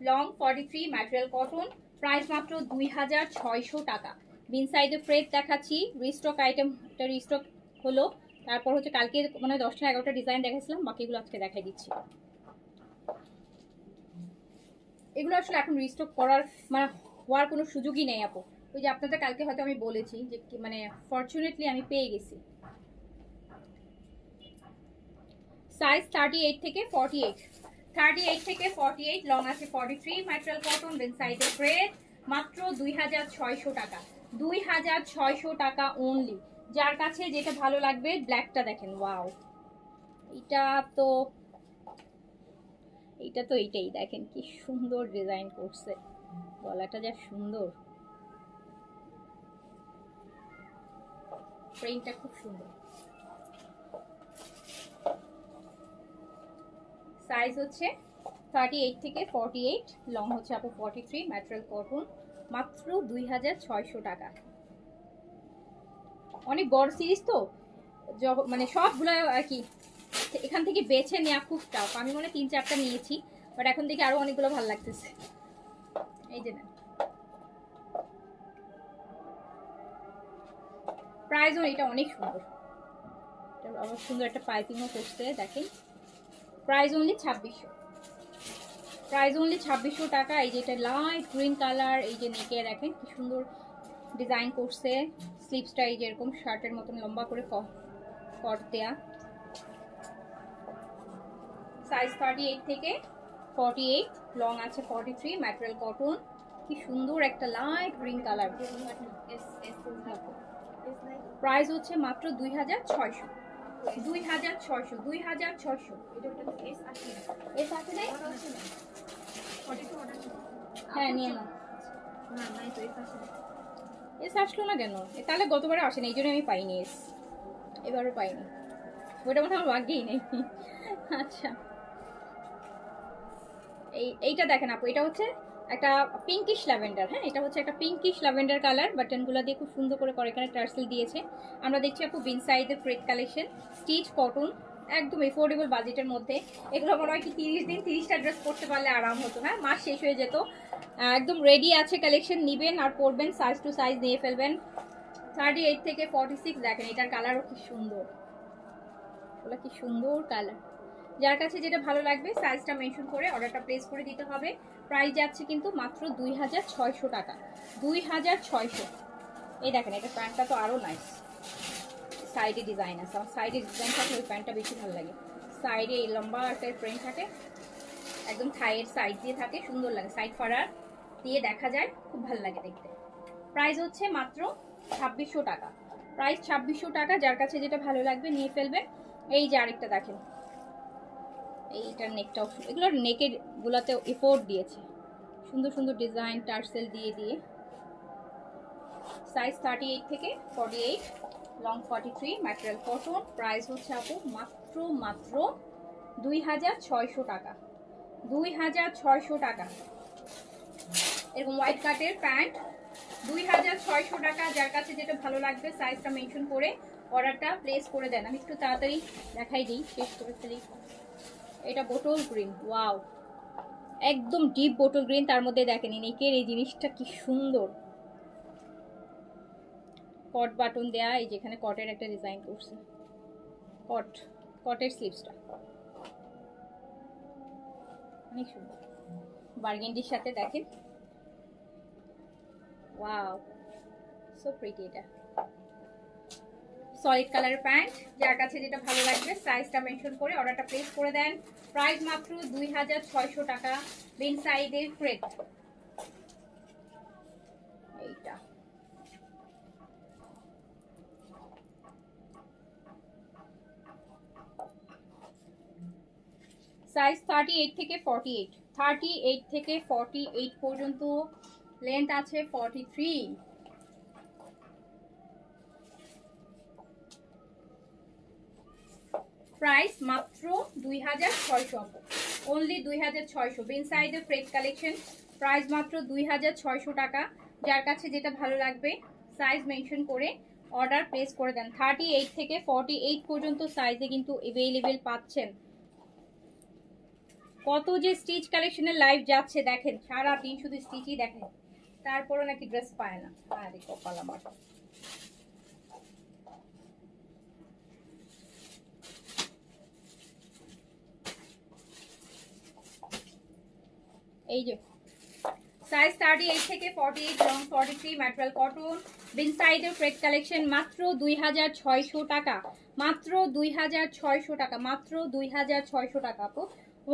লং 43, ম্যাটেরিয়াল কটন, প্রাইস মাত্র 2600 টাকা। বিন সাইডে ফ্রেড দেখাচ্ছি, রিস্টক আইটেম, এটা রিস্টক হলো। তারপর হচ্ছে কালকে মানে 10টা 11টা ডিজাইন দেখাচ্ছিলাম, বাকিগুলো আজকে দেখাই দিচ্ছি। এগুলো আসলে এখন রিস্টক করার মানে হওয়ার কোনো সুযোগই নেই আপু। ওই যে আপনাদের কালকে হয়তো আমি বলেছি যে মানে ফরচুনেটলি আমি পেয়ে গেছি। সাইজ 38 থেকে 48, 38 থেকে 48, লং আছে 43, ম্যাটেরিয়াল কটন, বেন সাইডের ফ্রেড, মাত্র 2600 টাকা, 2600 টাকা অনলি। যার কাছে যেটা ভালো লাগবে, ব্ল্যাকটা দেখেন, ওয়াও এটা তো এইটাই দেখেন কি সুন্দর ডিজাইন করছে, গলাটা যা সুন্দর, প্রিন্টটা খুব সুন্দর। সাইজ হচ্ছে 38 থেকে 48, লং হচ্ছে আপু 43, ম্যাটেরিয়াল কটন, মাত্র 2600 টাকা। অনেক বড় সিরিজ তো মানে সবগুলো আর কি এখান থেকে বেছে নেওয়া খুব টাফ। আমি মনে 3-4টা নিয়েছি, বাট এখন থেকে আরো অনেকগুলো ভালো লাগতেছে। এই যে প্রাইসও এটা অনেক সুন্দর, আবার সুন্দর একটা পাইপিংও করছে দেখেন। প্রাইস অনলি 2600, প্রাইস অনলি 2600 টাকা। এই যে এটা লাইট গ্রিন কালার, এই যে নেকে দেখেন কি সুন্দর ডিজাইন করছে, স্লিপসটা এই যে এরকম শার্টের মতন লম্বা করে কট দেয়া। সাইজ 38 থেকে 48, লং আছে 43, ম্যাটেরিয়াল কটন, কি সুন্দর একটা লাইট গ্রিন কালার। প্রাইস হচ্ছে মাত্র 2600, 2600, 2600। এস আছে না? হ্যাঁ নিয়ে নাও। এস আসলো না কেন? তাহলে গতবারে আসেনি, এই জন্য আমি পাইনি এস, এবারও পাইনি। ওইটা মনে হয় আমার ভাগ্যেই নেই। আচ্ছা এইটা দেখেন আপু, এটা হচ্ছে একটা পিঙ্কিশ ল্যাভেন্ডার। হ্যাঁ, এটা হচ্ছে একটা পিঙ্কিশ ল্যাভেন্ডার কালার, বাটনগুলো দিয়ে খুব সুন্দর করে এখানে টার্সেল দিয়েছে। আমরা দেখছি আপু বিন সাইডের ফ্রেড কালেকশন, স্টিচ কটন, একদম এফোর্ডেবল বাজেটের মধ্যে। এগুলো মনে হয় কি 30 দিন 30টা ড্রেস পরতে পারলে আরাম হতো। হ্যাঁ, মাস শেষ হয়ে যেত। একদম রেডি আছে কালেকশন, নিবেন আর পরবেন, সাইজ টু সাইজ নিয়ে ফেলবেন। 38 থেকে 46 দেখেন, এটার কালারও কি সুন্দর, ওগুলো কি সুন্দর কালার। যার কাছে যেটা ভালো লাগবে সাইজটা মেনশন করে অর্ডারটা প্লেস করে দিতে হবে। প্রাইস যাচ্ছে কিন্তু মাত্র 2600 টাকা, 2600। এই দেখেন, এটা প্যান্টটা তো আরও নাইস, সাইডে ডিজাইন আছে। আমার সাইডে ডিজাইন থাকে ওই প্যান্টটা বেশি ভালো লাগে। সাইডে এই লম্বা একটা প্রিন্ট থাকে, একদম থাইয়ের সাইড দিয়ে থাকে, সুন্দর লাগে, সাইড ফাড়ার দিয়ে দেখা যায়, খুব ভালো লাগে দেখতে। প্রাইস হচ্ছে মাত্র 2600 টাকা, প্রাইস 2600 টাকা। যার কাছে যেটা ভালো লাগবে নিয়ে ফেলবে। এই যে আরেকটা দেখেন, এইটার নেকটাও, এগুলোর নেকের গুলাতে এফোর্ট দিয়েছে, সুন্দর সুন্দর ডিজাইন টার্সেল দিয়ে দিয়ে। সাইজ 38 থেকে 48, লং 43, ম্যাটেরিয়াল কটন। প্রাইস হচ্ছে আপু মাত্র মাত্র 2600 টাকা, 2600 টাকা। এরকম হোয়াইট কাটের প্যান্ট 2600 টাকা। যার কাছে যেটা ভালো লাগবে সাইজটা মেনশন করে অর্ডারটা প্লেস করে দেন। আমি একটু তাড়াতাড়ি দেখাই দিই, শেষ করে ফেলি। এটা বোটল গ্রিন, ওয়াও, একদম ডিপ বোটল গ্রিন, তার মধ্যে দেখেন নেকের এই জিনিসটা কি সুন্দর, কট বাটন দেয়া, এই যেখানে কটের একটা ডিজাইন করছে, কটের স্লিভসটা অনেক সুন্দর, বার্গেন্ডির সাথে দেখেন, ওয়াও সো প্রিটি। এটা সলিড কালারের প্যান্ট, যার কাছে যেটা ভালো লাগবে সাইজটা মেনশন করে অর্ডারটা প্লেস করে দেন। প্রাইস মাত্র 2600 টাকা, বিন সাইডের ক্রেপ। এইটা সাইজ 38 থেকে 48, 38 থেকে 48 পর্যন্ত লেন্থ আছে 43। প্রাইস মাত্র 2600, অনলি 2600, বিন সাইডের ফ্রেড কালেকশন। প্রাইস মাত্র 2600 টাকা। যার কাছে যেটা ভালো লাগবে সাইজ মেনশন করে অর্ডার প্লেস করে দেন। 38 থেকে 48 পর্যন্ত সাইজে কিন্তু অ্যাভেলেবেল পাচ্ছেন। কত যে স্টিচ কালেকশনের লাইভ যাচ্ছে দেখেন, সারা দিন শুধু স্টিচই দেখেন, তারপরে নাকি ড্রেস পায় না। আরে কপাল আমার। এই যে সাইজ 38 থেকে 48, লং 43, ম্যাটেরিয়াল কটন, বিন সাইডের ফ্রেড কালেকশন। মাত্র 2600 টাকা, মাত্র 2600 টাকা, মাত্র 2600 টাকা আপু,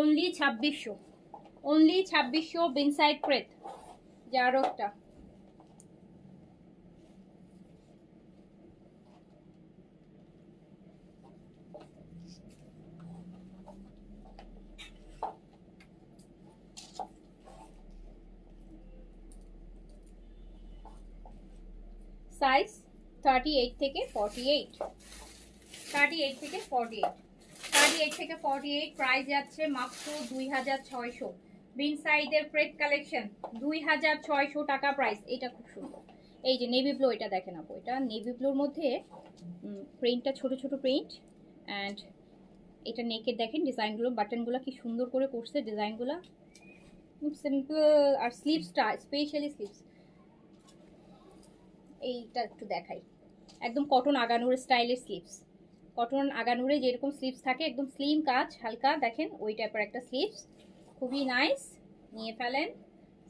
অনলি 2600, অনলি 2600, বিন সাইড ফ্রেড। যারও একটা সাইজ 38 থেকে 48, 38 থেকে 48, 38 থেকে 48। প্রাইস যাচ্ছে মাত্র 2600, বিন সাইডের ফ্রেড কালেকশন, 2600 টাকা প্রাইস। এটা খুব সুন্দর, এই যে নেভি ব্লু, এটা দেখেন আপু, এটা নেভি ব্লুর মধ্যে প্রিন্টটা ছোট ছোট প্রিন্ট, অ্যান্ড এটা নেকের দেখেন ডিজাইনগুলো, বাটনগুলো কি সুন্দর করে করছে ডিজাইনগুলো, খুব সিম্পল। আর স্লিভসটা স্পেশালি স্লিভস, এইটা একটু দেখাই, একদম কটন আগানুর স্টাইলের স্লিভস, কটন আগানুরে যেরকম স্লিভস থাকে একদম স্লিম কাজ হালকা, দেখেন ওই টাইপের একটা স্লিভস, খুবই নাইস, নিয়ে ফেলেন।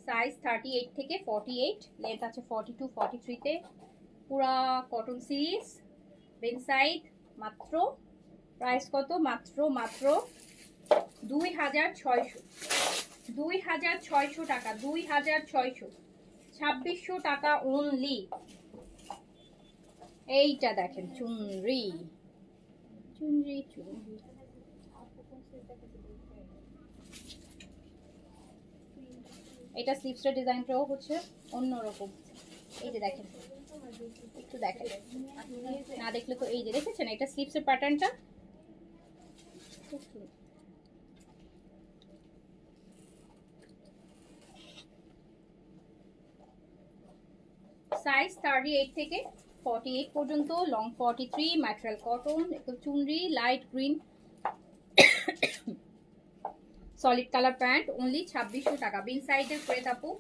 সাইজ 38 থেকে 48, লেন্থ আছে 42 43-তে, পুরা কটন সিরিজ, বিন সাইড। মাত্র প্রাইস কত? মাত্র মাত্র 2600, 2600 টাকা, 2600, 2600 টাকা অনলি। এইটা দেখেন চুনরি, চুনরি চুনরি, এটা স্লিভসের ডিজাইনটাও হচ্ছে অন্যরকম। এই যে দেখেন, একটু দেখেন, না দেখলে তো এই যে দেখেছেন, এটা স্লিভসের প্যাটার্নটা খুব সুন্দর। সাইজ 38 থেকে 48 পর্যন্ত, লং 43, ম্যাটেরিয়াল কটন, একটু চুনরি, light green, solid colour pant, only 2600 টাকা। বিন সাইজের ক্রেত আপু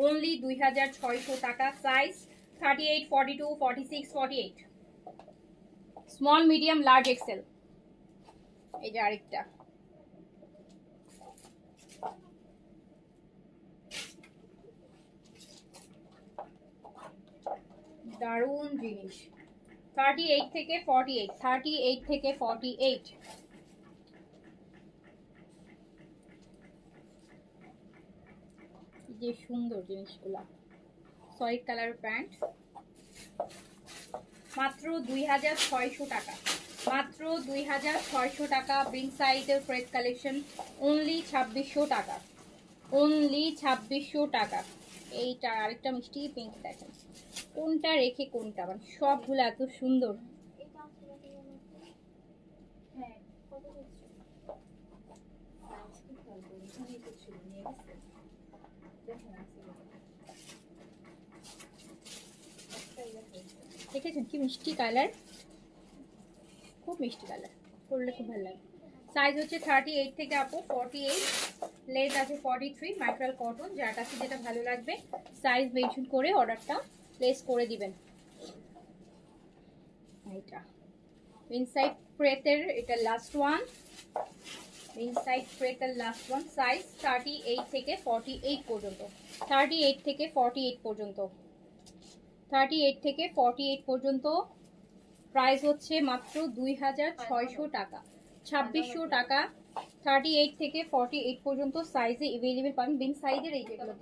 অনলি 2600 টাকা। Size 38, 42, 46, 48, small, medium, large, XL. এই যে আরেকটা, দারুণ জিনিস। 38 থেকে 48, 38 থেকে 48। যে সুন্দর জিনিসগুলা, সলিড কালার প্যান্ট, মাত্র 2600 টাকা, মাত্র 2600 টাকা। বিন সাইজের ফ্রেড কালেকশন অনলি 2600 টাকা, অনলি 2600 টাকা। এইটা আরেকটা মিষ্টি পিঙ্ক, দেখেন কোনটা রেখে কোনটা, মানে সবগুলো এত সুন্দর। দেখেছেন কি মিষ্টি কালার, খুব মিষ্টি কালার, পরলে খুব ভালো লাগে। সাইজ হচ্ছে 38 থেকে আপু 48, লেন্থ আছে 43, ম্যাটেরিয়াল কটন। যার কাছে যেটা ভালো লাগবে সাইজ মেনশন করে অর্ডারটা প্লেস করে দিবেন। এটা ইনসাইড ক্রেতের, এটা লাস্ট ওয়ান, ইনসাইড ক্রেতের লাস্ট ওয়ান। সাইজ 38 থেকে 48 পর্যন্ত, 38 থেকে 48 পর্যন্ত, 38 থেকে 48 পর্যন্ত। প্রাইস হচ্ছে মাত্র 2600 টাকা, 2600 টাকা। 38 থেকে 48 পর্যন্ত সাইজে अवेलेबल পাবেন। বিন সাইজের এই যেগুলো,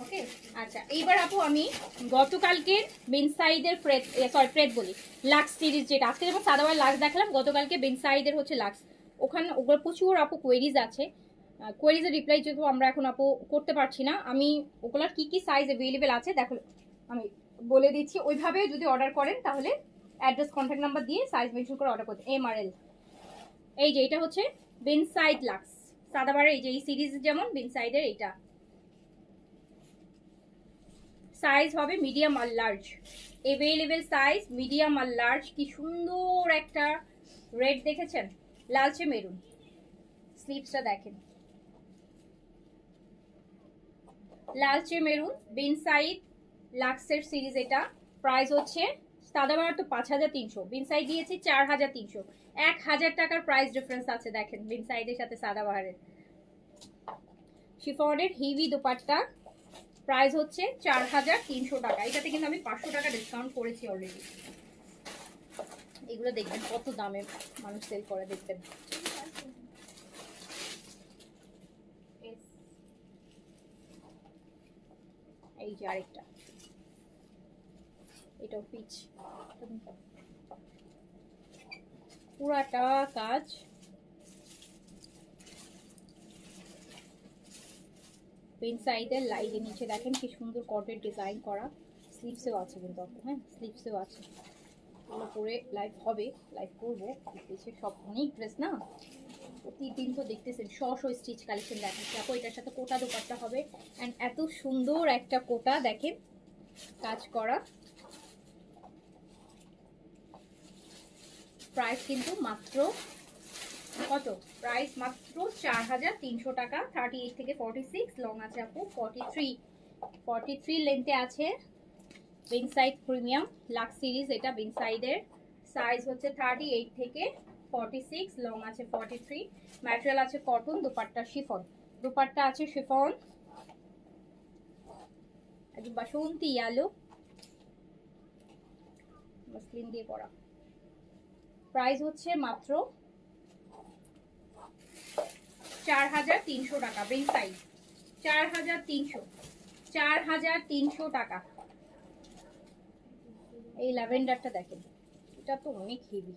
ওকে। আচ্ছা, এইবার আপু আমি গতকালকের বিন সাইজের ফ্রেড, সরি ফ্রেড বলি, লাক্স সিরিজ, যেটা আজকে যেমন সাদাবার লাক্স দেখালাম, গতকালকে বিন সাইজের হচ্ছে লাক্স। ওখানে ওগুলো প্রচুর আপু কোয়েরিজ আছে, কোয়েরিজের রিপ্লাই যেহেতু আমরা এখন আপু করতে পারছি না, আমি ওগুলোর কি কি সাইজ अवेलेबल আছে দেখো আমি বলে দিচ্ছি। ওইভাবে যদি অর্ডার করেন তাহলে অ্যাড্রেস, কন্ট্যাক্ট নাম্বার দিয়ে সাইজ মেনশন করে অর্ডার করতে। MRL। এই যে এটা হচ্ছে বিন সাইড লাক্স সাদাবারের, এই যে এই সিরিজ যেমন বিন সাইডের, এইটা সাইজ হবে মিডিয়াম আর লার্জ, अवेलेबल সাইজ মিডিয়াম আর লার্জ। কি সুন্দর একটা রেড দেখেছেন, লালচে মেরুন, স্লিভসটা দেখেন, লালচে মেরুন, বিন সাইড লাক্সের সিরিজ। এটা প্রাইস হচ্ছে সাদাবার তো 5300, বিন সাইড দিয়েছি 4300, 1000 টাকার প্রাইস ডিফারেন্স আছে। দেখেন বিন সাইডের সাথে সাদাবাহারের। শিফনের হিভি দোপাট্টা, প্রাইস হচ্ছে 4300 টাকা। এটাতে কিন্তু আমি 500 টাকা ডিসকাউন্ট করেছি অলরেডি। এগুলো দেখবেন কত দামে মানুষ সেল করে, দেখবেন। এই যে আরেকটা, এটাও পিচ, পুরাটা কাজ পেন সাইডের। লাইটের নিচে দেখেন কি সুন্দর কটের ডিজাইন করা, স্লিভসেও আছে কিন্তু, হ্যাঁ স্লিভসেও আছে। এগুলো পরে লাইভ হবে, লাইভ করবো, দেখতেছি সব অনেক ড্রেস না, প্রতিদিন তো দেখতেছেন শো স্টিচ কালেকশন দেখাচ্ছি আপু। এটার সাথে কোটা দোপাট্টা হবে, অ্যান্ড এত সুন্দর একটা কোটা দেখেন কাজ করা। প্রাইস কিন্তু মাত্র কত, প্রাইস মাত্র 4300 টাকা। 38 থেকে 46, লং আছে আপু 43, 43 লেন্থে আছে। বিন সাইড প্রিমিয়াম লাক্স সিরিজ, এটা বিন সাইডের। সাইজ হচ্ছে 38 থেকে 46, লং আছে 43, ম্যাটেরিয়াল আছে কটন, দুপাট্টা শিফন, দুপাট্টা আছে শিফন, একদম বাসন্তী ইয়ালো মসলিন দিয়ে করা। প্রাইস হচ্ছে মাত্র 4300 টাকা। বিন সাইজ 4300, 4300 টাকা। এই ল্যাভেন্ডারটা দেখেন, এটা তো অনেক হেভি,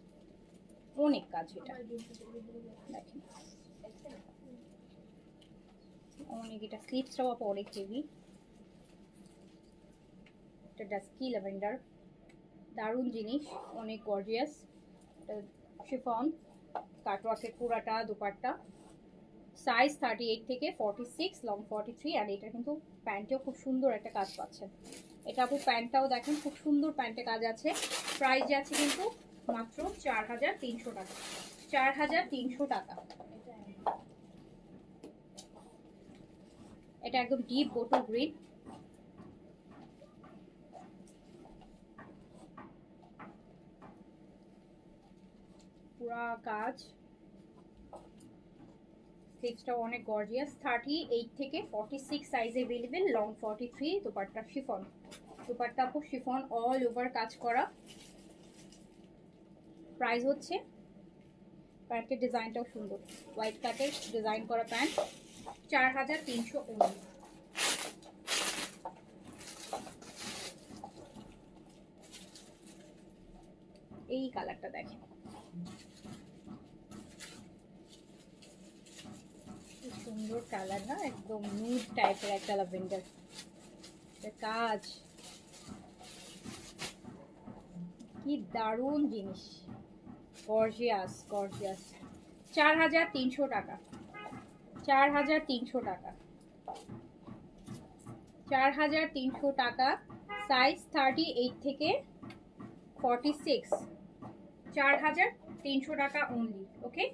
অনেক কাজ। এটা দেখেন অনেক, এটা স্লিপসটাও আপু অনেক হেভি। এটা ডাস্কি ল্যাভেন্ডার, দারুণ জিনিস, অনেক গর্জিয়াস। এটা শিফন কাটওয়ার্কের পুরাটা দুপাট্টা, সাইজ 38 থেকে 46, লং 43। আর এটা কিন্তু প্যান্টেও খুব সুন্দর একটা কাজ পাচ্ছেন। এটা আপু প্যান্টটাও দেখেন, খুব সুন্দর প্যান্টে কাজ আছে। প্রাইস যাচ্ছে কিন্তু মাত্র 4300 টাকা, 4300 টাকা। এটা একদম ডিপ বোটল গ্রিন, পুরা কাজ, স্লিভসটাও অনেক গর্জিয়াস। 38 থেকে 46 size available, long 43। Dupatta chiffon, dupatta আপু শিফন অল ওভার কাজ করা। প্রাইস হচ্ছে, প্যান্টের ডিজাইনটাও সুন্দর, হোয়াইট কাটের ডিজাইন করা প্যান্ট, 4300। এই কালারটা দেখেন, সুন্দর কালার না, একদম নুড টাইপের একটা ল্যাভেন্ডার কাজ, কি দারুণ জিনিস, গর্জিয়াস গর্জিয়াস। 4300 টাকা, 4300 টাকা, 4300 টাকা। সাইজ 38 থেকে 46, 4300 টাকা অনলি। ওকে,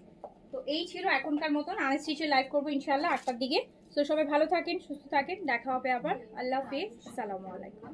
তো এই ছিল এখনকার মতন। আনস্টিচে লাইভ করবো ইনশাল্লাহ 8টার দিকে। তো সবাই ভালো থাকেন, সুস্থ থাকেন, দেখা হবে আবার। আল্লাহ হাফেজ, আসসালামু আলাইকুম।